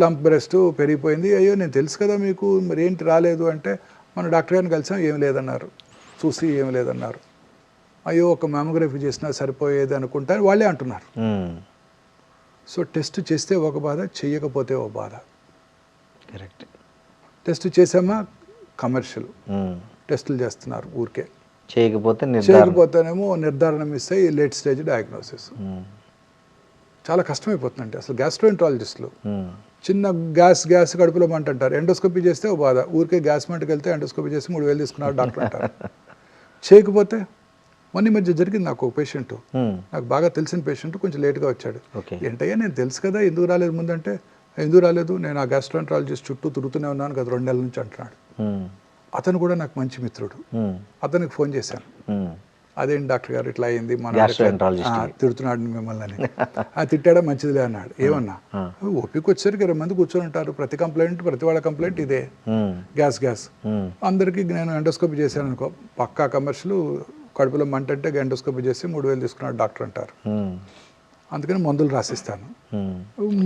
లంప్ బ్రెస్ట్ పెరిగిపోయింది, అయ్యో నేను తెలుసు కదా మీకు, మరి ఏంటి రాలేదు అంటే, మన డాక్టర్ గారిని కలిసాం, ఏం లేదన్నారు, చూసి ఏం లేదన్నారు. అయ్యో ఒక మ్యామోగ్రఫీ చేసినా సరిపోయేది అనుకుంటారు వాళ్ళే అంటున్నారు. సో టెస్ట్ చేస్తే ఒక బాధ, చేయకపోతే ఒక బాధ. కరెక్ట్. టెస్ట్ చేసామా కమర్షియల్ టెస్టులు చేస్తున్నారు ఊరికే, చేయకపోతేనేమో నిర్ధారణ మిస్ అయ్యి లేట్ స్టేజ్ డయాగ్నోసిస్. చాలా కష్టమైపోతుందండి అసలు. గ్యాస్ట్రోఎంట్రాలజిస్టులు చిన్న గ్యాస్ కడుపులో మంట అంటారు, ఎండోస్కోపీ చేస్తే ఒక బాధ, ఊరికే గ్యాస్ మంటకి వెళ్తే ఎండోస్కోపీ చేసి 3,000 తీసుకున్నారు డాక్టర్ అంటారు. చేయకపోతే మొన్న మధ్య జరిగింది నాకు ఒక పేషెంట్, నాకు బాగా తెలిసిన పేషెంట్, కొంచెం లేట్గా వచ్చాడు. ఏంటయ్యా నేను తెలుసు కదా, ఎందుకు రాలేదు ముందంటే, ఎందుకు రాలేదు, నేను ఆ గ్యాస్ట్రోఎంట్రాలజిస్ట్ చుట్టూ తిరుగుతూనే ఉన్నాను కదా 2 నెలల నుంచి అంటున్నాడు. అతను కూడా నాకు మంచి మిత్రుడు, అతనికి ఫోన్ చేశాను, అదేంటి డాక్టర్ గారు ఇట్లా అయింది, మన తిడుతున్నాడు మిమ్మల్ని అని. తిట్టాడా, మంచిదిలే అన్నాడు. ఏమన్నా, ఓపిక వచ్చేసరికి 20 మంది కూర్చొని ఉంటారు, ప్రతి వాళ్ళ కంప్లైంట్ ఇదే, గ్యాస్. అందరికీ నేను ఎండోస్కోపీ చేశాను అనుకో, పక్కా కమర్షియల్, కడుపులో మంట అంటే ఎండోస్కోపీ చేసి 3,000 తీసుకున్నాడు డాక్టర్ అంటారు. అందుకని మందులు రాసిస్తాను.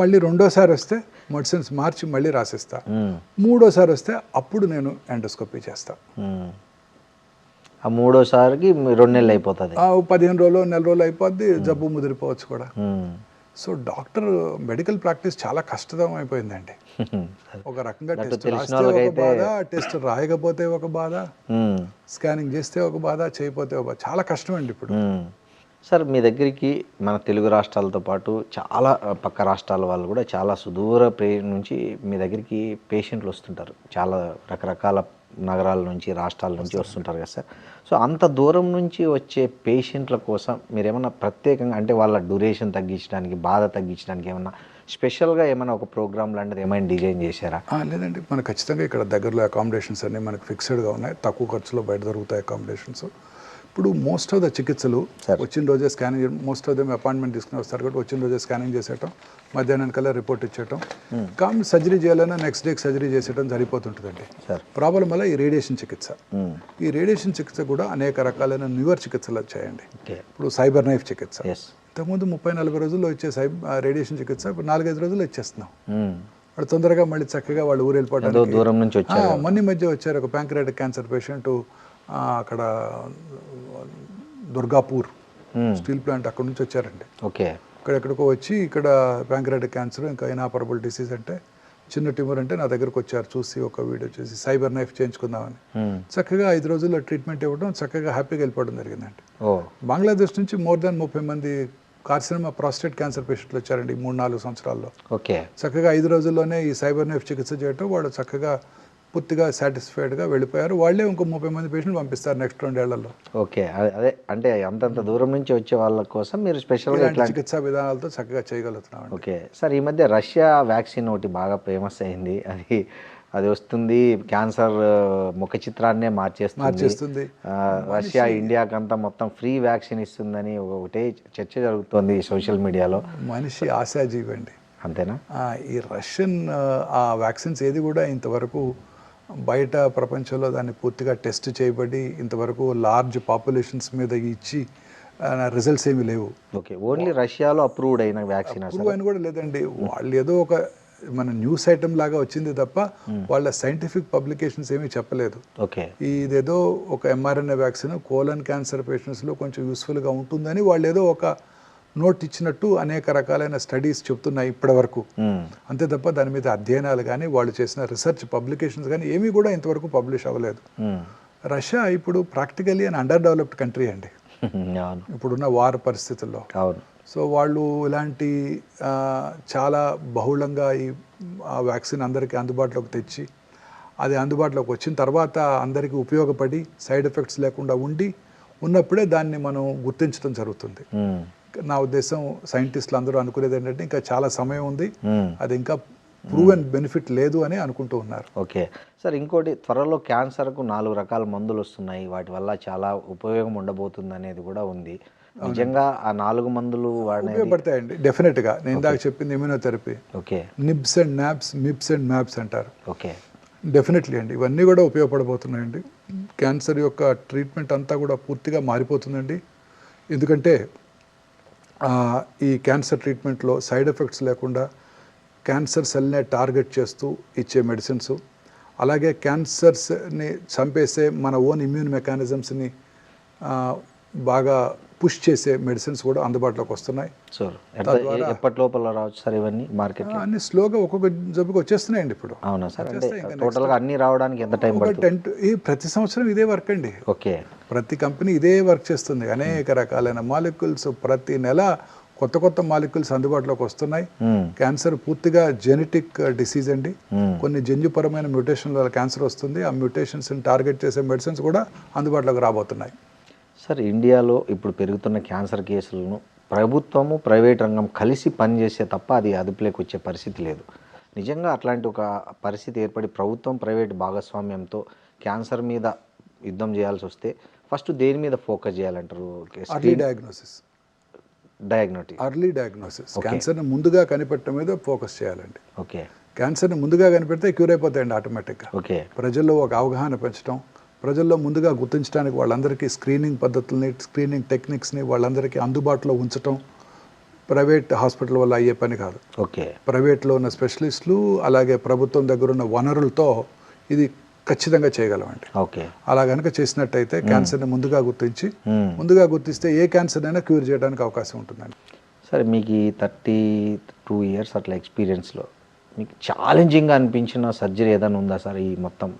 మళ్ళీ రెండోసారి వస్తే మెడిసిన్స్ మార్చి మళ్ళీ రాసిస్తా. మూడోసారి వస్తే అప్పుడు నేను ఎండోస్కోపీ చేస్తా. ఆ మూడోసారికి 2 నెలలు అయిపోతుంది, 15 రోజులు, నెల రోజులు అయిపోద్ది, జబ్బు ముదిరిపోవచ్చు కూడా. సో డాక్టర్ మెడికల్ ప్రాక్టీస్ చాలా కష్టతరం అయిపోయిందండి. ఒక రకంగా టెస్ట్ రాస్తే ఒక బాధ, టెస్ట్ రాయకపోతే ఒక బాధ, స్కానింగ్ చేస్తే ఒక బాధ, చేయకపోతే ఒక బాధ, చాలా కష్టం అండి ఇప్పుడు. సార్ మీ దగ్గరికి మన తెలుగు రాష్ట్రాలతో పాటు చాలా పక్క రాష్ట్రాల వాళ్ళు కూడా చాలా సుదూర నుంచి మీ దగ్గరికి పేషెంట్లు వస్తుంటారు, చాలా రకరకాల నగరాల నుంచి, రాష్ట్రాల నుంచి వస్తుంటారు కదా సార్. సో అంత దూరం నుంచి వచ్చే పేషెంట్ల కోసం మీరేమన్నా ప్రత్యేకంగా, అంటే వాళ్ళ డ్యూరేషన్ తగ్గించడానికి, బాధ తగ్గించడానికి ఏమన్నా స్పెషల్గా ఏమైనా ఒక ప్రోగ్రామ్ లాంటిది ఏమైనా డిజైన్ చేశారా? లేదండి, మనకు ఖచ్చితంగా ఇక్కడ దగ్గరలో అకామిడేషన్స్ అన్నీ మనకు ఫిక్స్డ్గా ఉన్నాయి, తక్కువ ఖర్చులో బయట దొరుకుతాయి అకామిడేషన్స్. ఇప్పుడు మోస్ట్ ఆఫ్ ద చికిత్సలు వచ్చిన రోజే scanning, most of them appointment తీసుకుని వస్తారు కాబట్టి వచ్చిన రోజే స్కానింగ్ చేసేయటం, మధ్యాహ్నానికల్లా రిపోర్ట్ ఇచ్చేయటం, కానీ సర్జరీ చేయాలన్నా నెక్స్ట్ డేకి సర్జరీ చేసేయటం సరిపోతుంటుందండి. ప్రాబ్లం వల్ల ఈ రేడియేషన్ చికిత్స, ఈ రేడియేషన్ చికిత్స కూడా అనేక రకాలైన న్యూవర్ చికిత్సలు వచ్చాయండి. ఇప్పుడు సైబర్ నైఫ్ చికిత్స, ఇంతకుముందు 30-40 రోజుల్లో వచ్చే రేడియేషన్ చికిత్స ఇప్పుడు 4-5 రోజుల్లో ఇచ్చేస్తున్నాం. వాళ్ళు తొందరగా మళ్ళీ చక్కగా వాళ్ళు ఊరు వెళ్ళిపోవడానికి దూరం నుంచి వచ్చారు. మొన్న మధ్య వచ్చారు ఒక ప్యాంక్రియాటిక్ క్యాన్సర్ పేషెంట్, అక్కడ దుర్గాపూర్ స్టీల్ ప్లాంట్ అక్కడ నుంచి వచ్చారండి. ఓకే, ఇక్కడెక్కడికో వచ్చి ఇక్కడ ప్యాంక్రియాటిక్ క్యాన్సర్, ఇంకా ఇనాపరబుల్ డిసీజ్ అంటే చిన్న ట్యూమర్ అంటే నా దగ్గరకు వచ్చారు, చూసి ఒక వీడియో చూసి సైబర్ నైఫ్ చేయించుకుందామని. చక్కగా 5 రోజుల్లో ట్రీట్మెంట్ ఇవ్వడం, చక్కగా హ్యాపీగా వెళ్ళిపోవడం జరిగిందండి. బంగ్లాదేశ్ నుంచి more than 30 మంది కార్సినోమా ప్రాస్టేట్ క్యాన్సర్ పేషెంట్లు వచ్చారండి 3-4 సంవత్సరాల్లో. ఓకే, చక్కగా 5 రోజుల్లోనే ఈ సైబర్ నైఫ్ చికిత్స చేయటం, వాళ్ళు చక్కగా పూర్తిగా సాటిస్ఫైడ్గా వెళ్ళిపోయారు. వాళ్ళే ఇంకో 30 మంది పేషెంట్లు పంపిస్తారు నెక్స్ట్ 2 ఏళ్లలో. ఓకే, అదే అంటే అంతంత దూరం నుంచి వచ్చే వాళ్ళ కోసం మీరు స్పెషల్గా చికిత్సా విధానాలతో చక్కగా చేయగలుగుతున్నాం. ఓకే సార్, ఈ మధ్య రష్యా వ్యాక్సిన్ ఒకటి బాగా ఫేమస్ అయింది, అది వస్తుంది, క్యాన్సర్ ముఖ చిత్రాన్నే మార్చేస్తుంది. రష్యా ఇండియాకంతా మొత్తం ఫ్రీ వ్యాక్సిన్ ఇస్తుందని ఒకటే చర్చ జరుగుతుంది సోషల్ మీడియాలో. మనిషి ఆశాజీవి అండి, అంతేనా? ఈ రష్యన్ ఆ వ్యాక్సిన్స్ ఏది కూడా ఇంతవరకు బయట ప్రపంచంలో దాన్ని పూర్తిగా టెస్ట్ చేయబడి ఇంతవరకు లార్జ్ పాపులేషన్స్ మీద ఇచ్చి రిజల్ట్స్ ఏమీ లేవు. ఓకే, ఓన్లీ రష్యాలో అప్రూవ్డ్ అయిన వ్యాక్సిన్? అప్రూవ్ అయిన కూడా లేదండి, వాళ్ళు ఏదో ఒక మన న్యూస్ ఐటమ్ లాగా వచ్చింది తప్ప వాళ్ళ సైంటిఫిక్ పబ్లికేషన్స్ ఏమీ చెప్పలేదు. ఓకే, ఇదేదో ఒక mRNA వ్యాక్సిన్ కోలన్ క్యాన్సర్ పేషెంట్స్లో కొంచెం యూస్ఫుల్గా ఉంటుందని వాళ్ళు ఏదో ఒక నోట్ ఇచ్చినట్టు అనేక రకాలైన స్టడీస్ చెప్తున్నాయి ఇప్పటి వరకు. అంతే తప్ప దాని మీద అధ్యయనాలు కానీ వాళ్ళు చేసిన రీసెర్చ్ పబ్లికేషన్స్ కానీ ఏమీ కూడా ఇంతవరకు పబ్లిష్ అవ్వలేదు. రష్యా ఇప్పుడు ప్రాక్టికల్లీ అన్ అండర్ డెవలప్డ్ కంట్రీ అండి ఇప్పుడున్న వార్ పరిస్థితుల్లో. సో వాళ్ళు ఇలాంటి చాలా బహుళంగా ఈ వ్యాక్సిన్ అందరికీ అందుబాటులోకి తెచ్చి, అది అందుబాటులోకి వచ్చిన తర్వాత అందరికీ ఉపయోగపడి సైడ్ ఎఫెక్ట్స్ లేకుండా ఉన్నప్పుడే దాన్ని మనం గుర్తించడం జరుగుతుంది. నా ఉద్దేశం సైంటిస్టులు అందరూ అనుకునేది ఏంటంటే ఇంకా చాలా సమయం ఉంది, అది ఇంకా ప్రూవెన్ బెనిఫిట్ లేదు అని అనుకుంటూ ఉన్నారు. ఓకే సార్, ఇంకోటి త్వరలో క్యాన్సర్కు 4 రకాల మందులు వస్తున్నాయి, వాటి వల్ల చాలా ఉపయోగం ఉండబోతుంది అనేది కూడా ఉంది. నిజంగా ఆ 4 మందులు ఉపయోగపడతాయండి డెఫినెట్గా. నేను ఇందాక చెప్పింది immunotherapy, okay, nibs and nabs, mips and maps అంటారు. ఓకే, డెఫినెట్లీ అండి, ఇవన్నీ కూడా ఉపయోగపడబోతున్నాయండి. క్యాన్సర్ యొక్క ట్రీట్మెంట్ అంతా కూడా పూర్తిగా మారిపోతుందండి. ఎందుకంటే ఈ క్యాన్సర్ ట్రీట్మెంట్లో సైడ్ ఎఫెక్ట్స్ లేకుండా క్యాన్సర్ సెల్నే టార్గెట్ చేస్తూ ఇచ్చే మెడిసిన్స్, అలాగే క్యాన్సర్స్ని చంపేసే మన ఓన్ ఇమ్యూన్ మెకానిజమ్స్ని బాగా పుష్ చేసే మెడిసిన్స్ కూడా అందుబాటులోకి వస్తున్నాయి. సార్ ఎప్పటి లోపల రావచ్చు సార్ ఇవన్నీ మార్కెట్? అన్ని స్లోగా ఒక్కొక్క జబ్బుకి వచ్చేస్తున్నాయండి ఇప్పుడు. అవునా సార్? అంటే టోటల్గా అన్ని రావడానికి ఎంత టైం పడుతుంది? ప్రతి సంవత్సరం ఇదే వర్క్ అండి. ఓకే. ప్రతి కంపెనీ ఇదే వర్క్ చేస్తుంది. అనేక రకాలైన మాలిక్యూల్స్ ప్రతి నెల కొత్త కొత్త మాలిక్యూల్స్ అందుబాటులోకి వస్తున్నాయి. క్యాన్సర్ పూర్తిగా జెనెటిక్ డిసీజ్ అండి. కొన్ని జన్యుపరమైన మ్యూటేషన్ వల్ల క్యాన్సర్ వస్తుంది. ఆ మ్యూటేషన్స్ టార్గెట్ చేసే మెడిసిన్స్ కూడా అందుబాటులోకి రాబోతున్నాయి. సార్ ఇండియాలో ఇప్పుడు పెరుగుతున్న క్యాన్సర్ కేసులను ప్రభుత్వము ప్రైవేట్ రంగం కలిసి పనిచేసే తప్ప అది అదుపులోకి వచ్చే పరిస్థితి లేదు. నిజంగా అట్లాంటి ఒక పరిస్థితి ఏర్పడి ప్రభుత్వం ప్రైవేట్ భాగస్వామ్యంతో క్యాన్సర్ మీద యుద్ధం చేయాల్సి వస్తే ఫస్ట్ దేని మీద ఫోకస్ చేయాలంటారు? Early diagnosis. ఎర్లీ డయాగ్నోసిస్, క్యాన్సర్ని ముందుగా కనిపెట్టడం మీద ఫోకస్ చేయాలండి. ఓకే. క్యాన్సర్ని ముందుగా కనిపెడితే క్యూర్ అయిపోతాయండి ఆటోమేటిక్గా. ఓకే. ప్రజల్లో ఒక అవగాహన పెంచడం, ప్రజల్లో ముందుగా గుర్తించడానికి వాళ్ళందరికీ స్క్రీనింగ్ పద్ధతుల్ని, స్క్రీనింగ్ టెక్నిక్స్ని వాళ్ళందరికీ అందుబాటులో ఉంచడం ప్రైవేట్ హాస్పిటల్ వల్ల అయ్యే పని కాదు. ఓకే. ప్రైవేట్లో ఉన్న స్పెషలిస్టులు అలాగే ప్రభుత్వం దగ్గర ఉన్న వనరులతో ఇది ఖచ్చితంగా చేయగలమండి. ఓకే. అలా కనుక చేసినట్టయితే క్యాన్సర్ని ముందుగా గుర్తిస్తే ఏ క్యాన్సర్ అయినా క్యూర్ చేయడానికి అవకాశం ఉంటుందండి. సరే, మీకు ఈ 32 years అట్లా ఎక్స్పీరియన్స్లో మీకు ఛాలెంజింగ్గా అనిపించిన సర్జరీ ఏదైనా ఉందా సార్? ఈ మొత్తం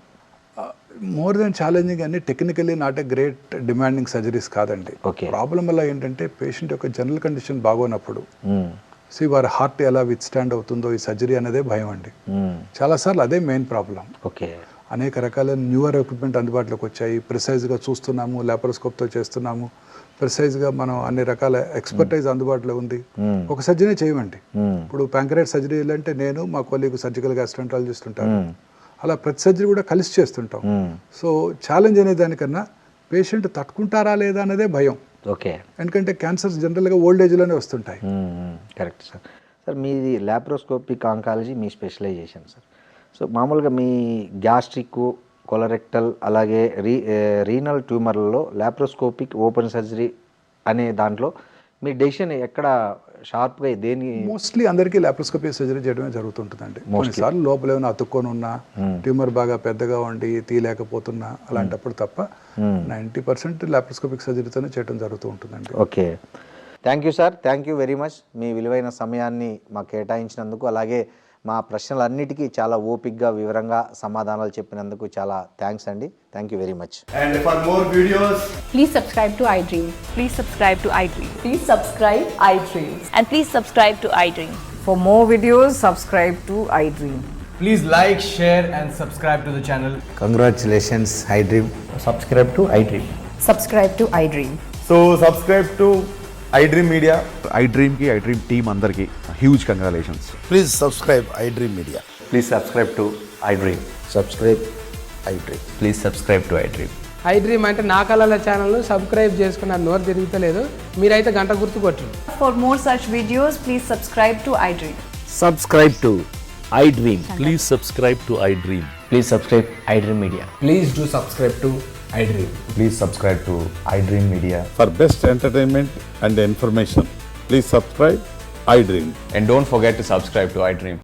మోర్ దెన్ ఛాలెంజింగ్ అన్ని technically not a great demanding surgeries కాదండి. ఓకే. ప్రాబ్లం వల్ల ఏంటంటే పేషెంట్ యొక్క జనరల్ కండిషన్ బాగోనప్పుడు వారి హార్ట్ ఎలా విత్ స్టాండ్ అవుతుందో ఈ సర్జరీ అనేదే భయం అండి. చాలాసార్లు అదే మెయిన్ ప్రాబ్లం. ఓకే. అనేక రకాల న్యూవర్ ఎక్విప్మెంట్ అందుబాటులోకి వచ్చాయి. ప్రిసైజ్గా చూస్తున్నాము, లాప్రోస్కోప్తో చేస్తున్నాము, ప్రిసైజ్గా మనం అన్ని రకాల ఎక్స్పర్టైజ్ అందుబాటులో ఉంది. ఒక సర్జరీ చేయమండి. ఇప్పుడు ప్యాంక్రియాటిక్ సర్జరీ అంటే నేను మా కొలీగ్ సర్జికల్ గ్యాస్ట్రాంటాలజిస్ట్ ఉంటాను. అలా ప్రతి సర్జరీ కూడా కలిసి చేస్తుంటాం. సో ఛాలెంజ్ అనే దానికన్నా పేషెంట్ తట్టుకుంటారా లేదా అనేదే భయం. ఓకే. ఎందుకంటే క్యాన్సర్స్ జనరల్గా ఓల్డ్ ఏజ్లోనే వస్తుంటాయి. Correct sir. సార్ మీది లాప్రోస్కోపిక్ ఆంకాలజీ మీ స్పెషలైజేషన్ సార్. సో మామూలుగా మీ గ్యాస్ట్రిక్, కొలరెక్టల్ అలాగే రీనల్ ట్యూమర్లలో లాప్రోస్కోపిక్ ఓపెన్ సర్జరీ అనే దాంట్లో మీ డెసిషన్ ఎక్కడ షార్ప్గా దేని? మోస్ట్లీ అందరికీ లాప్రోస్కోపీ సర్జరీ చేయడమే జరుగుతుంటుందండి. కొన్నిసార్లు లోపల ఏమైనా అతుక్కొని ఉన్నా, ట్యూమర్ బాగా పెద్దగా ఉండి తీయలేకపోతున్నా అలాంటప్పుడు తప్ప 90% లాప్రోస్కోపిక్ సర్జరీతోనే చేయడం జరుగుతూ ఉంటుందండి. Okay. Thank you sir. Thank you very much. మీ విలువైన సమయాన్ని మాకు కేటాయించినందుకు, అలాగే మా ప్రశ్నలన్నిటికీ చాలా ఓపిక్గా వివరంగా సమాధానాలు చెప్పినందుకు చాలా థ్యాంక్స్ అండి. Thank you very much. And for more videos, Please subscribe to iDream. Please subscribe to iDream. Please subscribe iDream. And please subscribe to iDream. For more videos, subscribe to iDream. please like, share and subscribe to the channel. Congratulations, iDream. Subscribe to iDream. Subscribe to iDream. So subscribe to iDream Media. iDream team అందరికి huge congratulations. Please subscribe iDream Media. Please subscribe to iDream. Subscribe iDream. Please subscribe to iDream. iDream అంటే నా కళల ఛానల్ను subscribe చేసుకున్న నోరు తిరుగుతలేదు. మీరైతే గంట గుర్తు కొట్టండి. For more such videos, please subscribe to iDream. Subscribe to iDream. Please subscribe to iDream. Please subscribe iDream Media. Please do subscribe to iDream. Please subscribe to iDream Media. For best entertainment and information, please subscribe iDream. And don't forget to subscribe to iDream.